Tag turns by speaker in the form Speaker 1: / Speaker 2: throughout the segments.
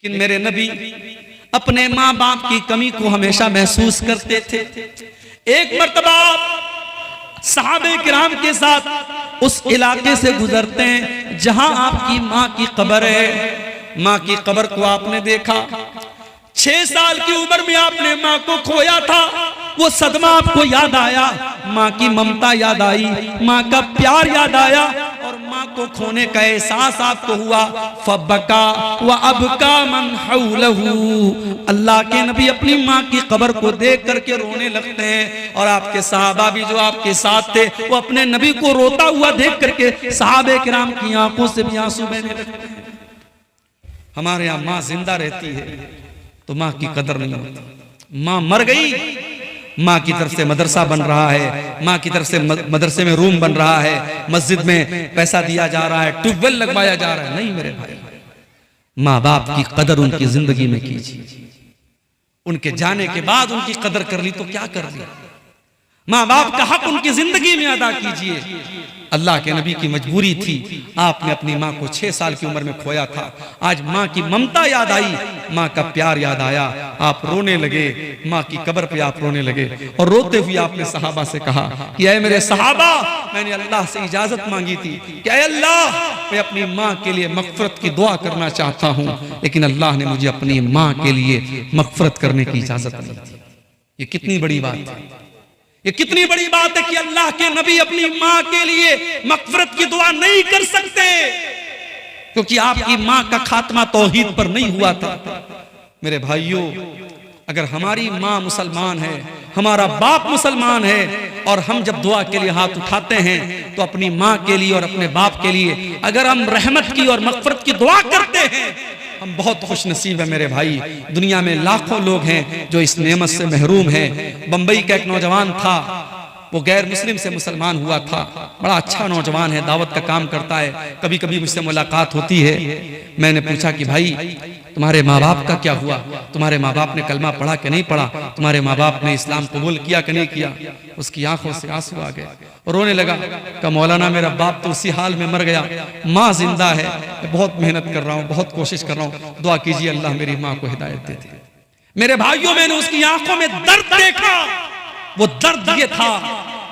Speaker 1: लेकिन मेरे नबी अपने माँ बाप की कमी को हमेशा महसूस करते थे। एक मर्तबा सहाबे किराम के साथ उस इलाके से गुजरते हैं जहां आपकी माँ की कब्र है। माँ की कब्र को आपने देखा। 6 साल की उम्र में आपने माँ को खोया था। वो सदमा आपको याद आया, माँ की ममता याद आई, माँ का प्यार याद आया और माँ को खोने का एहसास आपको हुआ। फबका व अबका मन हौलहू। अल्लाह के नबी अपनी माँ की कब्र को देख करके रोने लगते हैं और आपके सहाबा भी जो आपके साथ थे वो अपने नबी को रोता हुआ देख करके सहाबे किराम की आंखों से भी आंसू बहने लगते हैं। हमारे यहाँ माँ जिंदा रहती है तो माँ की कदर नहीं होती। माँ मर गई, माँ की तरफ से मदरसा बन रहा है, माँ की तरफ से मदरसे में रूम बन रहा है, मस्जिद में पैसा दिया जा रहा है, ट्यूबवेल लगवाया जा रहा है। नहीं मेरे भाई, माँ बाप की कदर उनकी जिंदगी में कीजिए। उनके जाने के बाद उनकी कदर कर ली तो क्या कर लिया। माँ बाप का हक उनकी जिंदगी में अदा कीजिए। अल्लाह के नबी की मजबूरी थी, आपने अपनी माँ को 6 साल की उम्र में खोया था। आज माँ की ममता याद आई, माँ का प्यार याद आया, आप रोने लगे। माँ की कब्र पे आप रोने लगे और रोते हुए आपने सहाबा से कहा कि ऐ मेरे सहाबा, मैंने अल्लाह से इजाजत मांगी थी कि ऐ अल्लाह, मैं अपनी माँ के लिए मगफरत की दुआ करना चाहता हूँ, लेकिन अल्लाह ने मुझे अपनी माँ के लिए मगफरत करने की इजाजत नहीं दी। ये कितनी बड़ी बात है, ये कितनी बड़ी बात है कि अल्लाह के नबी अपनी माँ के लिए मगफरत की दुआ नहीं कर सकते क्योंकि आपकी माँ का खात्मा तौहीद पर नहीं हुआ था। मेरे भाइयों, अगर हमारी माँ मुसलमान है, हमारा बाप मुसलमान है और हम जब दुआ के लिए हाथ उठाते हैं तो अपनी माँ के लिए और अपने बाप के लिए अगर हम रहमत की और मगफरत की दुआ करते हैं, हम बहुत खुश नसीब है मेरे भाई। दुनिया में लाखों लोग हैं जो इस नेमत से महरूम हैं। बंबई का एक नौजवान था, वो गैर मुस्लिम से मुसलमान हुआ था। बड़ा अच्छा नौजवान है, दावत का काम करता है, कभी कभी मुझसे मुलाकात होती है। मैंने पूछा कि भाई तुम्हारे माँ बाप का क्या हुआ, तुम्हारे माँ बाप ने कलमा पढ़ा कि नहीं पढ़ा, तुम्हारे माँ बाप ने इस्लाम कबूल किया कि नहीं किया। उसकी आंखों से आंसू आ गए और रोने लगा। कहा मौलाना मेरा बाप तो उसी हाल में मर गया, माँ जिंदा है, मैं बहुत मेहनत कर रहा हूँ, बहुत कोशिश कर रहा हूँ, दुआ कीजिए अल्लाह मेरी माँ को हिदायत दे दे। मेरे भाइयों, मैंने उसकी आंखों में दर्द देखा। वो दर्द ये था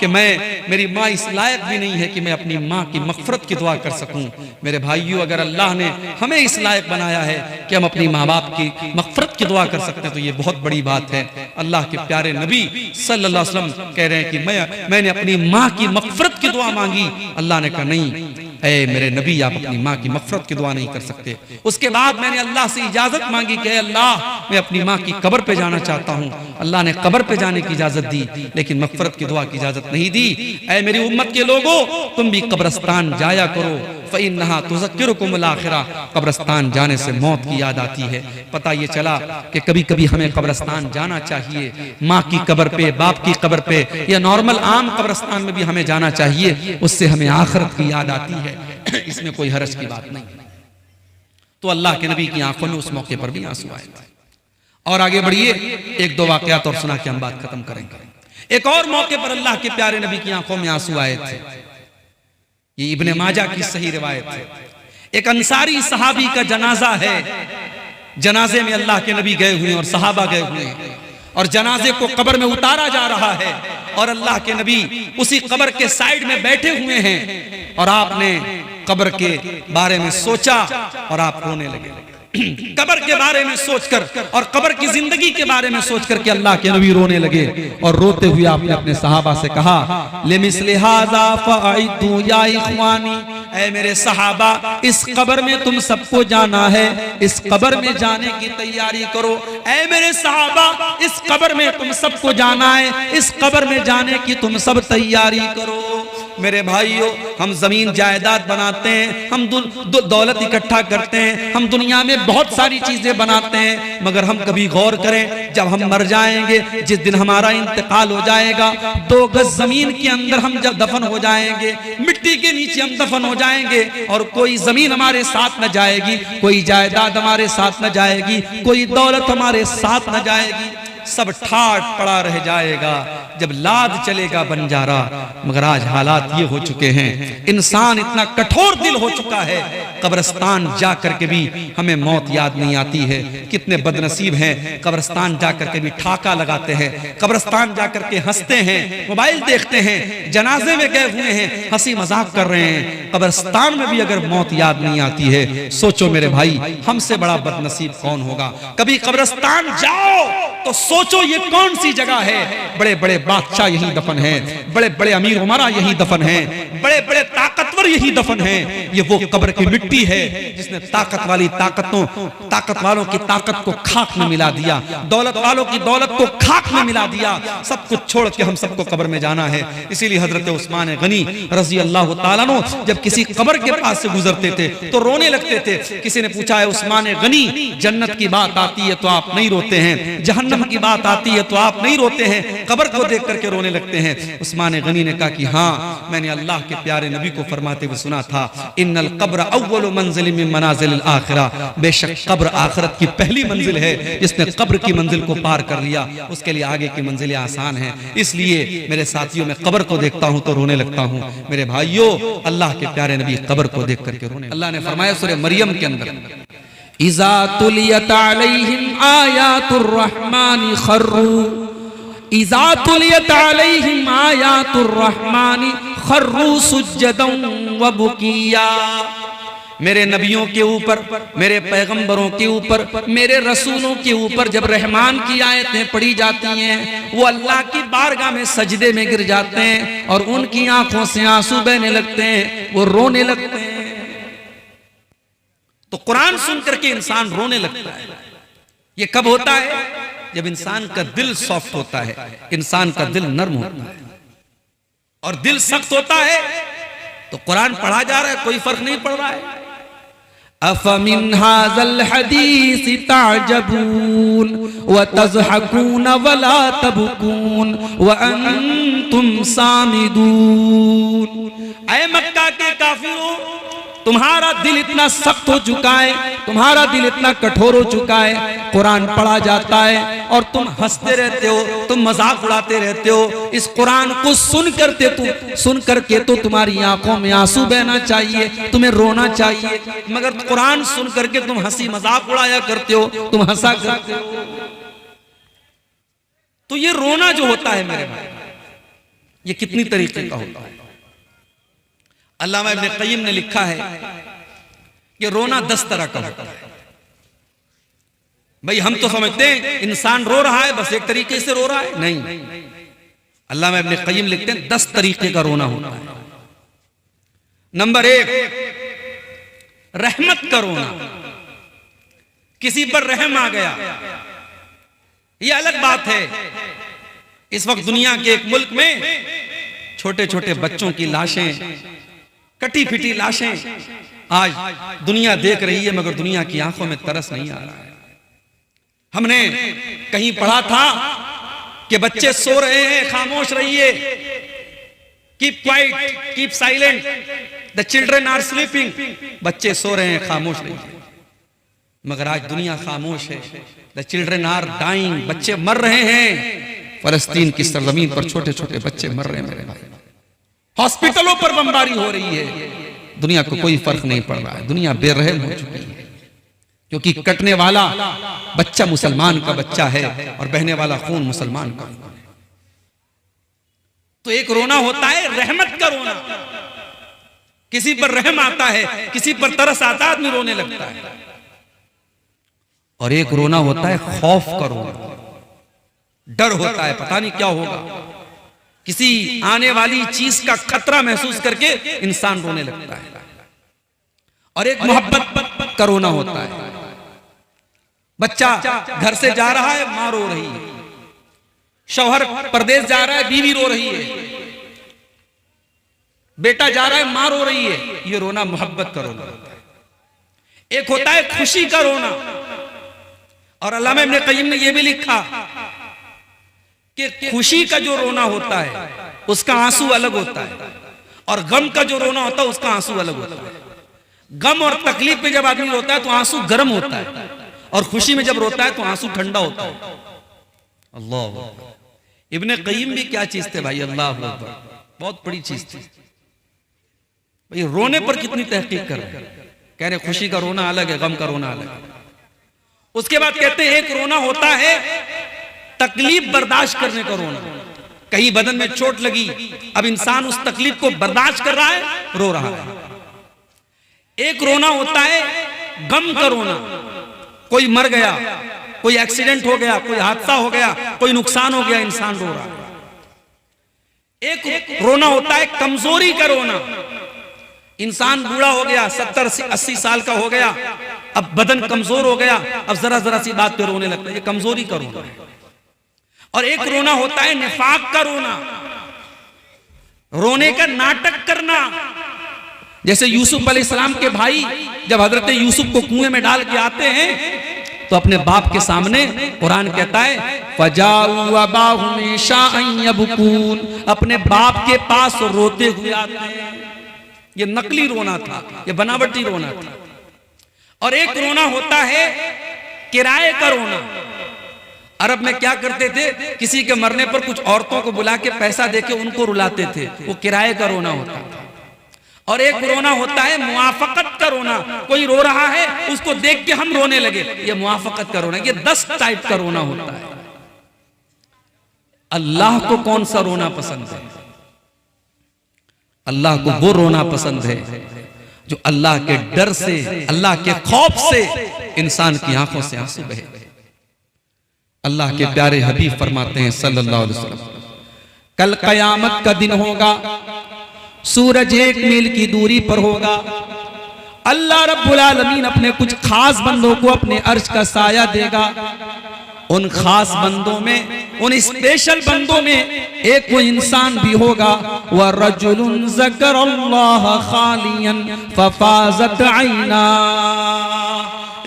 Speaker 1: कि मेरी माँ इस लायक भी नहीं है कि मैं अपनी माँ की मगफरत की दुआ कर सकूं। मेरे भाइयों, अगर अल्लाह ने हमें इस लायक बनाया है कि हम अपनी माँ बाप की मगफरत की दुआ कर सकते हैं तो ये बहुत बड़ी बात है। अल्लाह के प्यारे नबी सल्लल्लाहु अलैहि वसल्लम कह रहे हैं कि मैंने अपनी माँ की मगफरत की दुआ मांगी। अल्लाह ने कहा नहीं, ऐ मेरे नबी, आप अपनी माँ की मगफरत की दुआ नहीं कर सकते। उसके बाद मैंने अल्लाह से इजाजत मांगी कि अल्लाह मैं अपनी माँ की कब्र पे जाना चाहता हूँ। अल्लाह ने कब्र पे जाने की इजाजत दी, लेकिन मगफरत की दुआ की इजाजत नहीं दी। ऐ मेरी उम्मत के लोगों, तुम भी कब्रस्तान जाया करो, फ़इन्नहा तुज़क्किरुकुमुल आखिरा। कब्रस्तान जाने से मौत की याद आती है। पता ये चला कि कभी कभी हमें कब्रस्तान जाना चाहिए, माँ की कब्र पे, बाप की कब्र पे या नॉर्मल आम कब्रस्तान में भी हमें जाना चाहिए। उससे हमें आखिरत की याद आती है, इसमें कोई हरज की बात नहीं। तो अल्लाह के नबी की आंखों में उस मौके पर भी आंसू आए। और आगे बढ़िए, 1-2 वाकयात और सुना के हम बात खत्म करेंगे। एक और मौके पर अल्लाह के प्यारे नबी की आंखों में आंसू आए थे। ये इब्ने माजा की सही रिवायत है। एक अंसारी सहाबी का जनाजा है। जनाजे में अल्लाह के नबी गए हुए और सहाबा गए हुए हैं और जनाजे को कब्र में उतारा जा रहा है और अल्लाह के नबी उसी कब्र के साइड में बैठे हुए हैं और आपने कब्र के बारे में सोचा और आप रोने लगे। कब्र के बारे में सोचकर और कब्र की जिंदगी के बारे में सोचकर के अल्लाह के नबी रोने लगे और रोते हुए आपने अपने सहाबा से कहा, लिमिस्लि हाज़ा फ़अइदू या इख़वानी, ऐ मेरे सहाबा, इस कब्र में तुम सबको जाना है, इस कब्र में जाने की तैयारी करो। ऐ मेरे सहाबा, इस कब्र में तुम सबको जाना है, इस कब्र में जाने की तुम सब तैयारी करो। मेरे भाइयों, हम जमीन जायदाद बनाते हैं, हम दौलत इकट्ठा करते हैं, हम दुनिया में बहुत सारी चीजें बनाते हैं, मगर हम कभी गौर करें, जब हम मर जाएंगे, जिस दिन हमारा इंतकाल हो जाएगा, 2 गज जमीन के अंदर हम जब दफन हो जाएंगे, मिट्टी के नीचे हम दफन हो जाएंगे और कोई जमीन हमारे साथ न जाएगी, कोई जायदाद हमारे साथ न जाएगी, कोई दौलत हमारे साथ न जाएगी। सब ठाट पड़ा रह जाएगा जब लाद चलेगा बंजारा। मगर आज हालात ये हो चुके हैं, इंसान इतना कठोर दिल हो चुका है, कब्रिस्तान जा करके भी हमें मौत याद नहीं आती है। कितने बदनसीब हैं, कब्रिस्तान जा करके भी ठाका लगाते हैं, कब्रिस्तान जा करके हंसते हैं, मोबाइल देखते हैं, जनाजे में गए हुए हैं, हंसी मजाक कर रहे हैं। कब्रिस्तान में भी अगर मौत याद नहीं आती है, सोचो मेरे भाई हमसे बड़ा बदनसीब कौन होगा। कभी कब्रिस्तान जाओ तो सोचो ये कौन सी जगह है। बड़े बड़े बादशाह यही दफन हैं, बड़े बड़े अमीर उमरा यही दफन हैं, बड़े बड़े ताकतवर यही दफन हैं। ये वो कब्र की मिट्टी है जिसने ताकत वालों की ताकत को खाक में मिला दिया, दौलत वालों की दौलत को खाक में मिला दिया। सब कुछ छोड़ के हम सबको कब्र में जाना है। इसीलिए हजरत उस्मान गनी रजी अल्लाह तआला अन्हु जब किसी कब्र के पास से गुजरते थे तो रोने लगते थे। किसी ने पूछा है उस्मान गनी, जन्नत की बात आती है तो आप नहीं रोते हैं, जहन्नम की बात आती है तो आप नहीं रोते हैं, कब्र को देख करके रोने लगते हैं। उस्मान गनी ने कहा कि हाँ, मैंने अल्लाह के प्यारे नबी को फरमाते हुए सुना था, इन्नल कब्र अव्वलु मंजिल मिन मनाजिल आखिरा, बेशक कब्र आखिरत की पहली मंजिल है। जिसने कब्र की मंजिल को पार कर लिया उसके लिए आगे की मंजिलें आसान हैं। इसलिए मेरे साथियों, मैं कब्र को देखता हूं तो रोने लगता हूं। मेरे भाइयों, अल्लाह के प्यारे नबी कब्र को देख करके रोने। अल्लाह ने फरमाया सूरह मरियम के अंदर, इज़ा तुलियत अलैहिम आयातुर रहमानी खर्रू, इज़ा तुलियत अलैहिम आयातुर रहमानी खर्रू सुज्जदन व बुकिया। मेरे नबियों के ऊपर, मेरे पैगंबरों के ऊपर, मेरे रसूलों के ऊपर जब रहमान की आयतें पढ़ी जाती हैं, वो अल्लाह की बारगाह में सजदे में गिर जाते हैं और उनकी आंखों से आंसू बहने लगते हैं, वो रोने लगते हैं। तो कुरान सुन करके इंसान रोने लगता है। ये कब होता है? जब इंसान का दिल सॉफ्ट होता है, इंसान का दिल नर्म होता है। और दिल सख्त होता है तो कुरान पढ़ा जा रहा है, कोई फर्क नहीं पड़ रहा है। अफमिन हाज़ल हदीस ताजबून व तज़हकून वला तबकून व अंतुम सामिदून। ऐ मक्का के काफिरों, तुम्हारा दिल इतना सख्त हो चुका है, तुम्हारा दिल इतना कठोर हो चुका है, कुरान पढ़ा जाता है और तुम हंसते रहते हो, तुम मजाक उड़ाते रहते हो। इस कुरान को सुन करके तो तुम्हारी आंखों में आंसू बहना चाहिए, तुम्हें रोना चाहिए, मगर कुरान सुन करके तुम हंसी मजाक उड़ाया करते हो, तुम हंसा करते हो। तो ये रोना जो होता है मेरे भाई, ये कितनी तरीके का होता है। अल्लामा इब्न क़य्यिम ने लिखा है कि रोना 10 तरह का होता है। भाई हम तो समझते हैं इंसान रो रहा है बस एक तरीके से रो रहा है, नहीं। अल्लामा इब्न क़य्यिम लिखते हैं 10 तरीके का रोना होता है। नंबर 1, रहमत का रोना, किसी पर रहम आ गया। यह अलग बात है। इस वक्त दुनिया के एक मुल्क में छोटे छोटे बच्चों की लाशें, कटी फिटी लाशें आज दुनिया देख रही है, मगर दुनिया की आंखों में तरस नहीं आ रहा है। हमने कहीं पढ़ा था कि बच्चे सो रहे हैं, खामोश रहिए, keep quiet, keep silent, the children are sleeping. बच्चे सो रहे हैं, खामोश रहिए। मगर आज दुनिया खामोश है, द चिल्ड्रन आर डाइंग, बच्चे मर रहे हैं। फलस्तीन की सरजमीन पर छोटे छोटे बच्चे मर रहे हैं मेरे भाई, हॉस्पिटलों पर बमबारी हो रही है। दुनिया को कोई फर्क नहीं पड़ रहा है, दुनिया बेरहम हो चुकी है, क्योंकि कटने वाला बच्चा मुसलमान का बच्चा है और बहने वाला खून मुसलमान का। तो एक रोना होता है रहमत का रोना, किसी पर रहम आता है, किसी पर तरस आता है, आदमी रोने लगता है। और एक रोना होता है खौफ का रोना, डर होता है, पता नहीं क्या होगा, किसी आने वाली चीज का खतरा महसूस करके इंसान रोने लगता है। और एक मोहब्बत का रोना होता है, बच्चा घर से जा रहा है, मां रो रही है, शौहर परदेश जा रहा है, बीवी रो रही है, बेटा जा रहा है, मां रो रही है। ये रोना मोहब्बत का रोना होता है। एक होता है खुशी का रोना, और अल्लामा इब्न क़य्यिम ने यह भी लिखा कि खुशी का जो रोना होता है उसका आंसू अलग होता है, और गम का जो रोना होता है उसका आंसू अलग होता है। गम और तकलीफ में जब आदमी रोता है तो आंसू गर्म होता है, और खुशी में जब रोता है तो आंसू ठंडा होता है। अल्लाह। इब्ने क़य्यिम भी क्या चीज थे भाई, अल्लाह अकबर, बहुत बड़ी चीज थी भाई। रोने पर कितनी तहकीक कर रहे हैं, कह रहे खुशी का रोना अलग है, गम का रोना अलग है। उसके बाद कहते हैं एक रोना होता है तकलीफ बर्दाश्त करने का रोना। कहीं बदन में चोट लगी, अब इंसान उस तकलीफ को बर्दाश्त कर रहा है, रो रहा है। एक रोना होता है गम का रोना, कोई मर गया, कोई एक्सीडेंट हो गया, कोई हादसा हो गया, कोई नुकसान हो गया, इंसान रो रहा है। एक रोना होता है कमजोरी का रोना, इंसान बूढ़ा हो गया, 70-80 साल का हो गया, अब बदन कमजोर हो गया, अब जरा जरा सी बात पे रोने लगता है, ये कमजोरी का रोना है। और एक रोना होता है निफाक का रोना, रोने का नाटक करना। जैसे यूसुफ अलैहिस्सलाम के भाई जब हजरत यूसुफ को कुएं में डाल के आते हैं तो अपने बाप के सामने कुरान कहता है फजाऊ अबाहुम इशाअन यबकून, अपने बाप के पास रोते हुए आते हैं। ये नकली रोना था, ये बनावटी रोना था। और एक रोना होता है किराए का रोना। अरब में क्या करते थे, किसी के मरने पर कुछ औरतों को बुला के पैसा देके उनको रुलाते थे, वो किराए का रोना होता था। और एक रोना होता है मुआफकत का रोना, कोई रो रहा है उसको देख के हम रोने लगे, ये मुआफकत का रोना। ये 10 टाइप का रोना होता है। अल्लाह को कौन सा रोना पसंद है? अल्लाह को वो रोना पसंद है जो अल्लाह के डर से, अल्लाह के खौफ से इंसान की आंखों से आंसू बहे। अल्लाह के प्यारे हबीब फरमाते हैं सल्लल्लाहु अलैहि वसल्लम, कल कयामत का दिन होगा, सूरज 1 मील की दूरी पर होगा। अल्लाह रब्बुल आलमीन अपने कुछ खास बंदों को अपने अर्श का साया देगा। उन खास बंदों में, उन स्पेशल बंदों में एक वो इंसान भी होगा, वह रजुलुन ज़करल्लाह खालियन फफाज़त ऐना,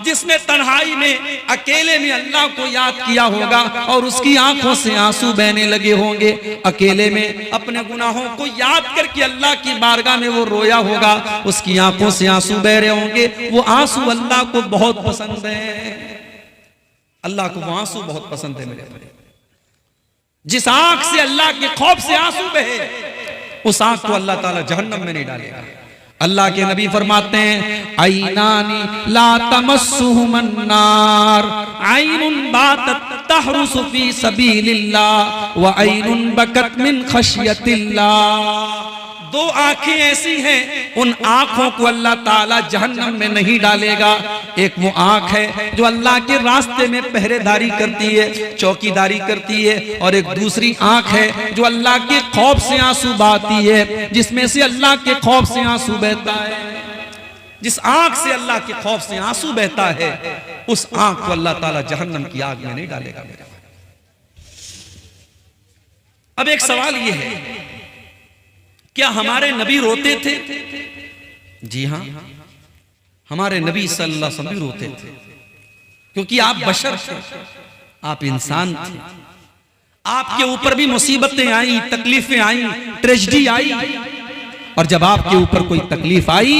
Speaker 1: जिसने तन्हाई में, अकेले में अल्लाह को याद किया होगा और उसकी आंखों से आंसू बहने लगे होंगे। अकेले में अपने गुनाहों को याद करके अल्लाह की बारगाह में वो रोया होगा, उसकी आंखों से आंसू बह रहे होंगे। वो आंसू अल्लाह को बहुत पसंद है, अल्लाह को वो आंसू बहुत पसंद है मेरे भाई। जिस आंख से अल्लाह के खौफ से आंसू बहे, उस आंख को अल्लाह ताला जहन्नम में नहीं डालेगा। अल्लाह के नबी फरमाते हैं ऐनानी ला तमस्सुहुमन नार, ऐनुन बातत तहरुसु फी सबीलिल्लाह व ऐनुन बकत मिन खशियतिल्लाह। 2 आंखें ऐसी हैं, उन आंखों को अल्लाह ताला जहन्नम में नहीं डालेगा। एक वो आंख है जो अल्लाह के रास्ते में पहरेदारी करती है, चौकीदारी करती है, और एक दूसरी आंख है जो अल्लाह के खौफ से आंसू बहाती है, जिसमें से अल्लाह के खौफ से आंसू बहता है। जिस आंख से अल्लाह के खौफ से आंसू बहता है, उस आंख को अल्लाह ताला जहन्नम की आग में नहीं डालेगा मेरा। अब एक सवाल यह है, क्या हमारे नबी रोते थे? जी हां, हमारे नबी सल्लल्लाहु अलैहि वसल्लम भी रोते थे, क्योंकि आप बशर थे, आप इंसान थे। आपके ऊपर भी मुसीबतें आई, तकलीफें आई, ट्रेजेडी आई, और जब आपके ऊपर कोई तकलीफ आई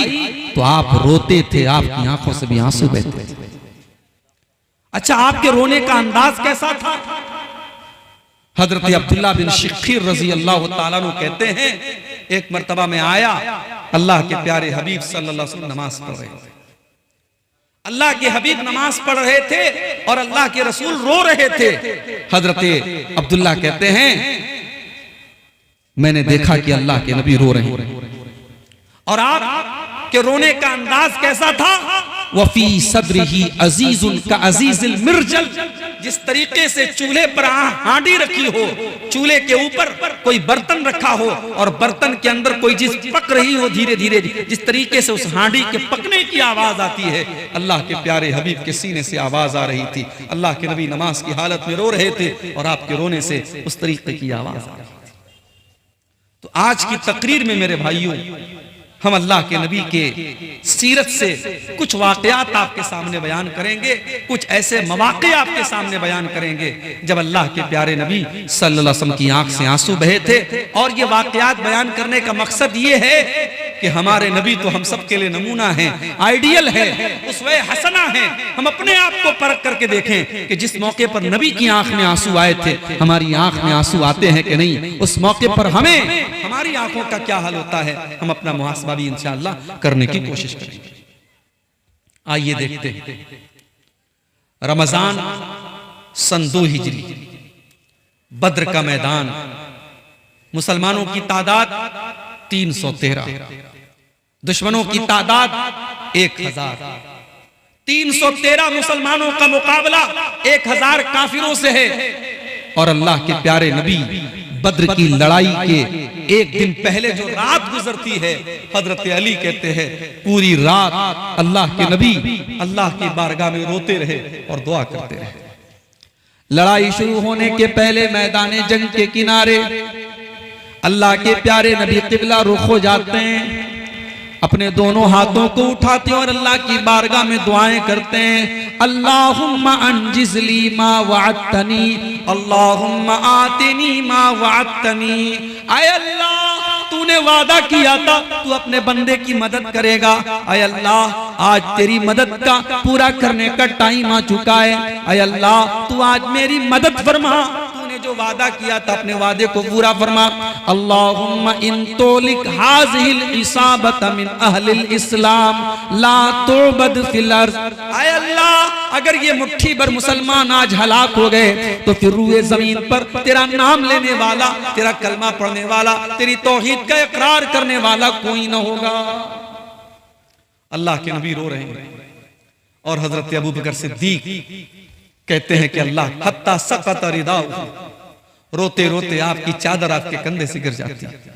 Speaker 1: तो आप रोते थे, आपकी आंखों से भी आंसू बहते थे। अच्छा, आपके रोने का अंदाज कैसा था? हजरत अब्दुल्लाह बिन शिखीर रजी अल्लाह ताला अन्हु कहते हैं, एक मर्तबा में आया, अल्लाह के प्यारे हबीब सल्लल्लाहु अलैहि वसल्लम नमाज पढ़ रहे थे। अल्लाह के हबीब नमाज पढ़ रहे थे और अल्लाह के रसूल रो रहे थे। हजरत अब्दुल्लाह कहते हैं, मैंने देखा कि अल्लाह के नबी रो रहे हैं, और आप के रोने का अंदाज कैसा था? वफी सदरिही अजीजुन का अजीजुल मिर्जल, जिस तरीके से चूल्हे पर हांडी रखी हो, चूल्हे के ऊपर कोई बर्तन रखा हो और बर्तन के अंदर कोई चीज पक रही हो धीरे धीरे, जिस तरीके से उस हांडी के पकने की आवाज आती है, अल्लाह के प्यारे हबीब के सीने से आवाज आ रही थी। अल्लाह के नबी नमाज की हालत में रो रहे थे और आपके रोने से उस तरीके की आवाज आ रही थी। तो आज की तकरीर में मेरे भाइयों, हम अल्लाह के नबी के सीरत से कुछ वाकयात आपके सामने बयान करेंगे, कुछ ऐसे मवाक़े आपके सामने बयान करेंगे जब अल्लाह के प्यारे नबी सल्लल्लाहु अलैहि वसल्लम की आंख से आंसू बहे थे। और ये वाकयात बयान करने का मकसद ये है कि हमारे नबी तो हम सब के लिए नमूना है, आइडियल है, उसवे हसना है। हम अपने आप को परख करके देखें कि जिस मौके पर नबी की आंख में आंसू आए थे, हमारी आंख में आंसू आते हैं कि नहीं। उस मौके पर हमें हमारी आंखों का क्या हाल होता है, हम अपना मुहासबा भी इंशाअल्लाह करने की कोशिश करेंगे। आइए देखते हैं। रमजान सन 2 हिजरी, बद्र का मैदान, मुसलमानों की तादाद 313, दुश्मनों की तादाद 1000। 313 मुसलमानों का मुकाबला 1000 काफिरों से है। और अल्लाह के प्यारे नबी बद्र की लड़ाई के एक दिन पहले जो रात गुजरती है, हजरत अली कहते हैं पूरी रात अल्लाह के नबी अल्लाह की बारगाह में रोते रहे और दुआ करते रहे। लड़ाई शुरू होने के पहले मैदान जंग के किनारे अल्लाह के प्यारे नबी किबला रुख हो जाते हैं, अपने दोनों हाथों को उठाते हैं और अल्लाह की बारगाह में दुआएं करते हैं। अल्लाहुम्मा अंजिज़ली मा वअदतनी, अल्लाहुम्मा आतिनी मा वअदतनी। आय अल्लाह, तूने वादा किया था तू अपने बंदे की मदद करेगा। आय अल्लाह, आज तेरी मदद का पूरा करने का टाइम आ चुका है। आय अल्लाह, तू आज मेरी मदद फरमा, जो वादा किया था अपने वादे को पूरा फरमा। अल्लाहुम्मा इन तोलिक हाज़िहिल इसाबत मिन अहलिल इस्लाम ला तुबद फिल अर्ज़। आय अल्लाह, अगर ये मुट्ठी भर मुसलमान आज हलाक हो गए तो फिर रूए जमीन पर तेरा नाम लेने वाला, तेरा कलमा पढ़ने वाला, तेरी तौहीद का इकरार करने वाला कोई ना होगा। अल्लाह के नबी रो रहे हैं और हजरत अबू बकर सिद्दीक कहते हैं कि अल्लाह हत्ता सकत रिदाउ, रोते रोते आपकी चादर आपके कंधे से गिर जाती है।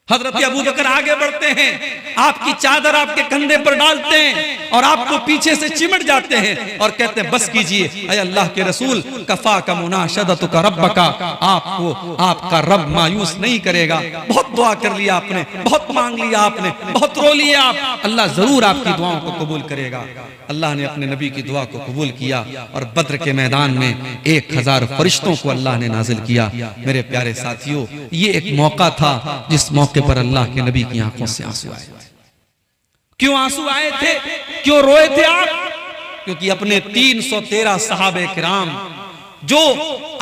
Speaker 1: हजरत अबू बकर आगे बढ़ते हैं, आपकी चादर आपके कंधे पर डालते हैं और आपको पीछे से चिमट जाते हैं और कहते हैं बस कीजिए ऐ अल्लाह के रसूल, कफा का मुनाशदतुका रब्बका, आपको आपका रब मायूस नहीं करेगा। बहुत दुआ कर लिया आपने, बहुत मांग लिया आपने, बहुत रो लिया आप, अल्लाह जरूर आपकी दुआओं को कबूल करेगा। अल्लाह ने अपने नबी की दुआ को कबूल किया और बद्र के मैदान में 1000 फरिश्तों को अल्लाह ने नाजिल किया। मेरे प्यारे साथियों, ये एक मौका था जिस मौके पर अल्लाह के नबी की आंखों से आंसू आए। क्यों आंसू आए थे, क्यों रोए थे आप? क्योंकि अपने 313 सहाबे किराम जो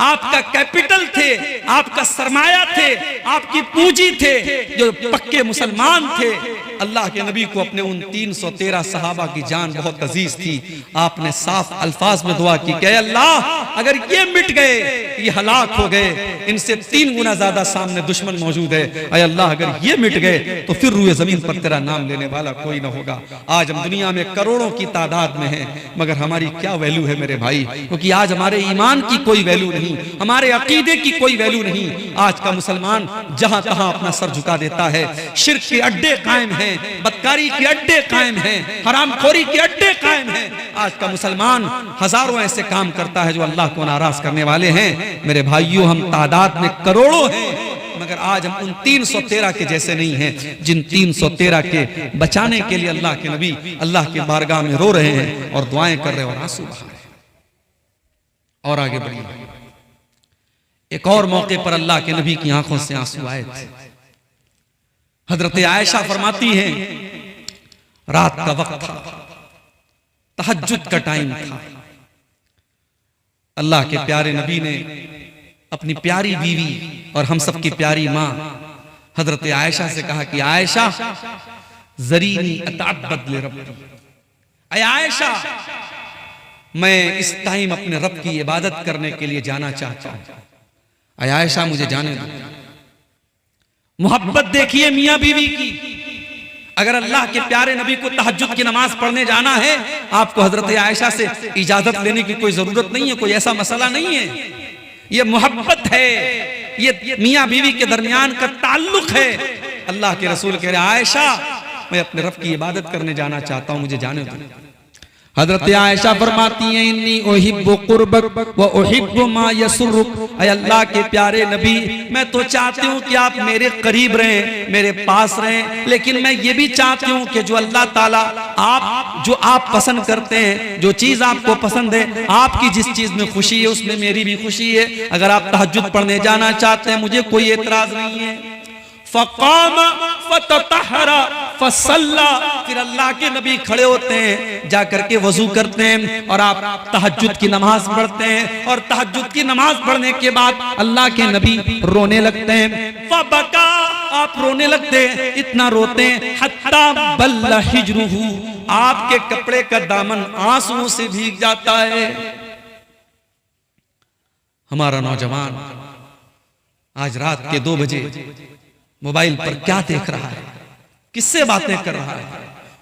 Speaker 1: आपका कैपिटल थे, आपका सरमाया थे, आपकी पूंजी थे, जो पक्के मुसलमान थे, अल्लाह के नबी को अपने उन 313 सहाबा की जान बहुत अजीज थी। आपने साफ अल्फाज में दुआ की कि अल्लाह, अगर ये मिट गए, ये हलाक हो गए, इनसे 3 गुना ज्यादा सामने दुश्मन मौजूद है, अय अल्लाह अगर ये मिट गए तो फिर रूए जमीन पर तेरा नाम लेने वाला कोई ना होगा। आज हम दुनिया में करोड़ों की तादाद में हैं, मगर हमारी क्या वैल्यू है मेरे भाई? क्योंकि आज हमारे ईमान की कोई वैल्यू नहीं, हमारे अकीदे की कोई वैल्यू नहीं। आज का मुसलमान जहां तहां अपना सर झुका देता है, शिर्क के अड्डे कायम हैं, बदकारी के अड्डे कायम हैं, हरामखोरी के अड्डे कायम हैं। आज का मुसलमान हजारों ऐसे काम करता है जो अल्लाह को नाराज करने वाले हैं। मेरे भाइयों, हम तादाद में करोड़ों हैं, मगर आज हम उन 313 के जैसे नहीं हैं जिन 313 के बचाने के लिए अल्लाह के नबी अल्लाह के बारगाह में रो रहे हैं और दुआएं कर रहे हैं और आंसू बहा रहे हैं। और आगे बढ़िए, एक और मौके पर अल्लाह के नबी की आंखों से आंसू आए थे। हजरत आयशा फरमाती हैं, रात का वक्त था, तहज्जुद का टाइम था। अल्लाह के प्यारे नबी ने अपनी प्यारी बीवी और हम सब की प्यारी माँ हजरत आयशा से कहा कि आयशा ज़रीनी अतअब्बद लिरब्बी, ऐ आयशा मैं इस टाइम अपने रब की इबादत करने के लिए जाना चाहता हूं, ऐ आयशा मुझे जाने दो। मोहब्बत देखिए मियां बीवी की। अगर अल्लाह के प्यारे नबी को तहज्जुद की नमाज पढ़ने जाना है, आपको हजरत आयशा से इजाजत लेने की कोई जरूरत नहीं है, कोई ऐसा मसला नहीं है। ये मोहब्बत है, ये मियां बीवी के दरमियान का ताल्लुक है। अल्लाह के रसूल कह रहे आयशा मैं अपने रब की इबादत करने जाना चाहता हूं, मुझे जाने दो। हजरत आयशा फरमाती हैं, इन्नी उहिब्बु कुर्बक व उहिब्बु मा यसुरुक, ऐ अल्लाह के प्यारे नबी मैं तो चाहती हूँ कि आप मेरे करीब रहें, मेरे पास रहें, लेकिन मैं ये भी चाहती हूँ कि जो अल्लाह ताला जो आप पसंद करते हैं, जो चीज़ आपको पसंद है, आपकी जिस चीज़ में खुशी है उसमें मेरी भी खुशी है। अगर आप तहज्जुद पढ़ने जाना चाहते हैं, मुझे कोई एतराज नहीं है। फ़क़ाम फ़ततहरा फ़सल्ला, फिर अल्लाह के नबी खड़े होते हैं, जाकर के वजू करते हैं और आप तहज्जुद की नमाज पढ़ते हैं, और तहज्जुद की नमाज पढ़ने के बाद अल्लाह के नबी रोने लगते हैं। फ़बका, आप रोने लगते हैं, इतना रोते हैं हत्ता बल्ला हिजरुहु, आपके कपड़े का दामन आंसुओं से भीग जाता है। हमारा नौजवान आज रात के 2 बजे मोबाइल पर क्या देख रहा है, किससे बातें कर रहा है,